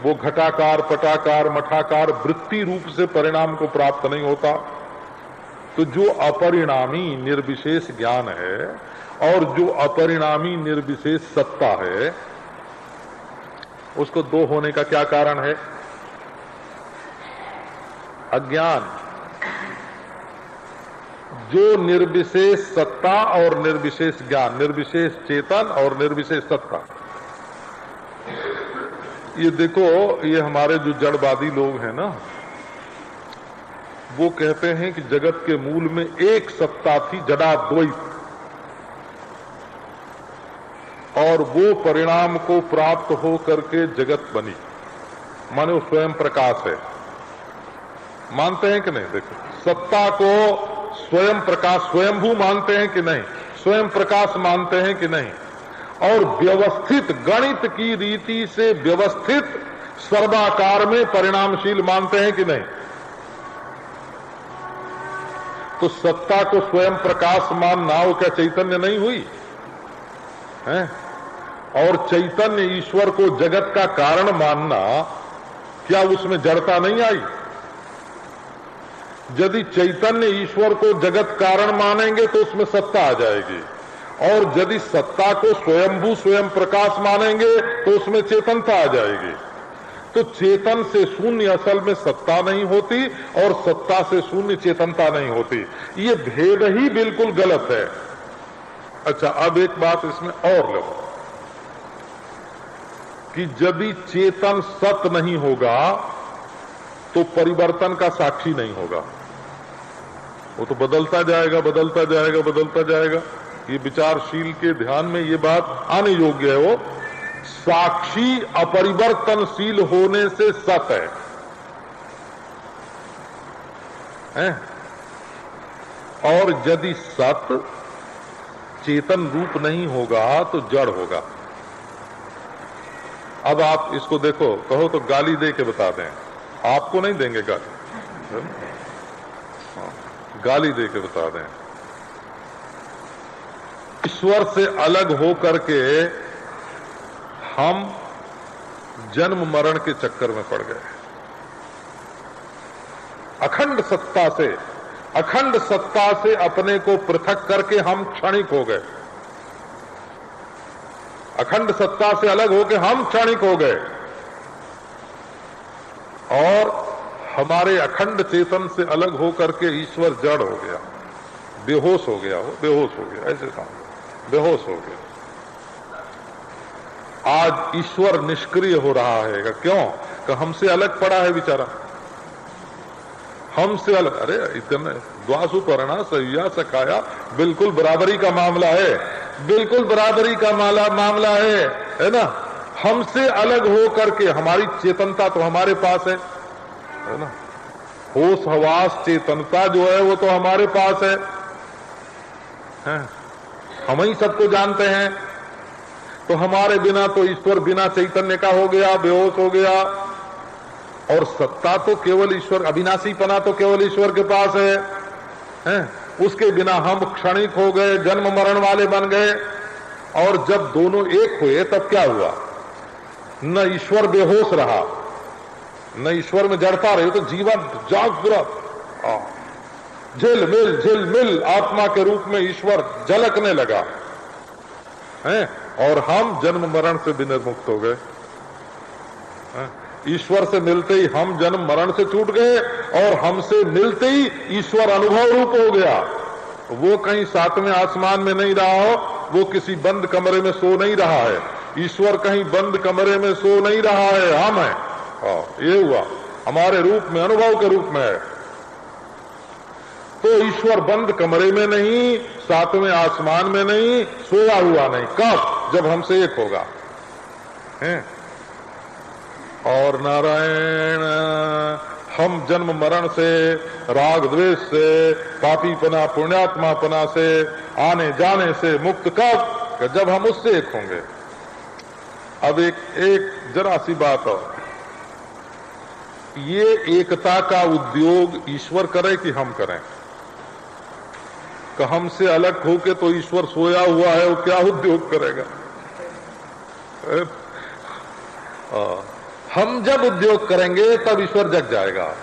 Speaker 1: वो घटाकार पटाकार मठाकार वृत्ति रूप से परिणाम को प्राप्त नहीं होता। तो जो अपरिणामी निर्विशेष ज्ञान है और जो अपरिणामी निर्विशेष सत्ता है, उसको दो होने का क्या कारण है? अज्ञान। जो निर्विशेष सत्ता और निर्विशेष ज्ञान, निर्विशेष चेतन और निर्विशेष सत्ता, ये देखो, ये हमारे जो जड़वादी लोग हैं ना, वो कहते हैं कि जगत के मूल में एक सत्ता थी, जडाद्वैत, और वो परिणाम को प्राप्त हो करके जगत बनी, माने वो स्वयं प्रकाश है। मानते हैं कि नहीं? देखो, सत्ता को स्वयं प्रकाश, स्वयंभू मानते हैं कि नहीं? स्वयं प्रकाश मानते हैं कि नहीं? और व्यवस्थित गणित की रीति से व्यवस्थित सर्वाकार में परिणामशील मानते हैं कि नहीं? तो सत्ता को स्वयं प्रकाश मानना वो क्या चैतन्य नहीं हुई है? और चैतन्य ईश्वर को जगत का कारण मानना, क्या उसमें जड़ता नहीं आई? यदि चैतन्य ईश्वर को जगत कारण मानेंगे तो उसमें सत्ता आ जाएगी, और यदि सत्ता को स्वयंभू स्वयं प्रकाश मानेंगे तो उसमें चेतनता आ जाएगी। तो चेतन से शून्य असल में सत्ता नहीं होती और सत्ता से शून्य चेतनता नहीं होती। ये भेद ही बिल्कुल गलत है। अच्छा, अब एक बात इसमें और लो कि यदि चेतन सत नहीं होगा तो परिवर्तन का साक्षी नहीं होगा, वो तो बदलता जाएगा बदलता जाएगा बदलता जाएगा। ये विचारशील के ध्यान में ये बात आने योग्य है। वो साक्षी अपरिवर्तनशील होने से सत है? और यदि सत चेतन रूप नहीं होगा तो जड़ होगा। अब आप इसको देखो, कहो तो गाली दे के बता दें, आपको नहीं देंगे गाली, गाली दे के बता दें। ईश्वर से अलग हो करके हम जन्म मरण के चक्कर में पड़ गए। अखंड सत्ता से अपने को पृथक करके हम क्षणिक हो गए। अखंड सत्ता से अलग होके हम क्षणिक हो गए और हमारे अखंड चेतन से अलग होकर के ईश्वर जड़ हो गया, बेहोश हो गया, वो बेहोश हो गया, ऐसे समझो, बेहोश हो गया। आज ईश्वर निष्क्रिय हो रहा है। क्यों? कि हमसे अलग पड़ा है बेचारा, हमसे अलग। अरे इतने द्वासु पर्णा सह्या सखाया, बिल्कुल बराबरी का मामला है, बिल्कुल बराबरी का मामला है ना। हमसे अलग हो करके हमारी चेतनता तो हमारे पास है ना। होश हवास चेतनता जो है वो तो हमारे पास है? हम ही सबको जानते हैं। तो हमारे बिना तो ईश्वर बिना चैतन्य का हो गया, बेहोश हो गया। और सत्ता तो केवल ईश्वर, अविनाशीपना तो केवल ईश्वर के पास है? उसके बिना हम क्षणिक हो गए, जन्म मरण वाले बन गए। और जब दोनों एक हुए तब क्या हुआ? न ईश्वर बेहोश रहा, न ईश्वर में जड़ता रही, तो जीवन जागृत झिलमिल आत्मा के रूप में ईश्वर झलकने लगा है। और हम जन्म मरण से भी निर्मुक्त हो गए। ईश्वर से मिलते ही हम जन्म मरण से छूट गए और हमसे मिलते ही ईश्वर अनुभव रूप हो गया। वो कहीं सातवें आसमान में नहीं रहा हो, वो किसी बंद कमरे में सो नहीं रहा है। ईश्वर कहीं बंद कमरे में सो नहीं रहा है, हम है। ये हुआ, हमारे रूप में, अनुभव के रूप में है। तो ईश्वर बंद कमरे में नहीं, सातवें आसमान में नहीं, सोया हुआ नहीं। कब? जब हमसे एक होगा है? और नारायण हम जन्म मरण से, राग द्वेष से, पापीपना पुण्यात्मापना से, आने जाने से मुक्त कब? जब हम उससे एक होंगे। अब एक जरा सी बात और, ये एकता का उद्योग ईश्वर करे कि हम करें? कि हमसे अलग होके तो ईश्वर सोया हुआ है, वो क्या उद्योग करेगा? हम जब उद्योग करेंगे तब ईश्वर जग जाएगा।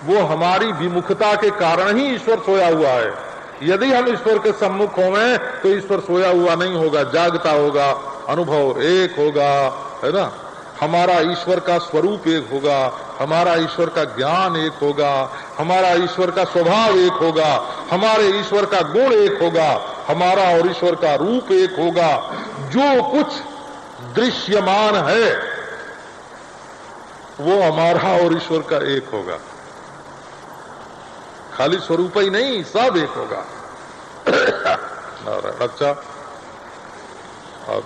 Speaker 1: वो हमारी विमुखता के कारण ही ईश्वर सोया हुआ है। यदि हम ईश्वर के सम्मुख होंगे तो ईश्वर सोया हुआ नहीं होगा, जागता होगा, अनुभव एक होगा, है ना। हमारा ईश्वर का स्वरूप एक होगा, हमारा ईश्वर का ज्ञान एक होगा, हमारा ईश्वर का स्वभाव एक होगा, हमारे ईश्वर का गुण एक होगा, हमारा और ईश्वर का रूप एक होगा। जो कुछ दृश्यमान है वो हमारा और ईश्वर का एक होगा। खाली स्वरूप ही नहीं, सब एक होगा। अच्छा, अब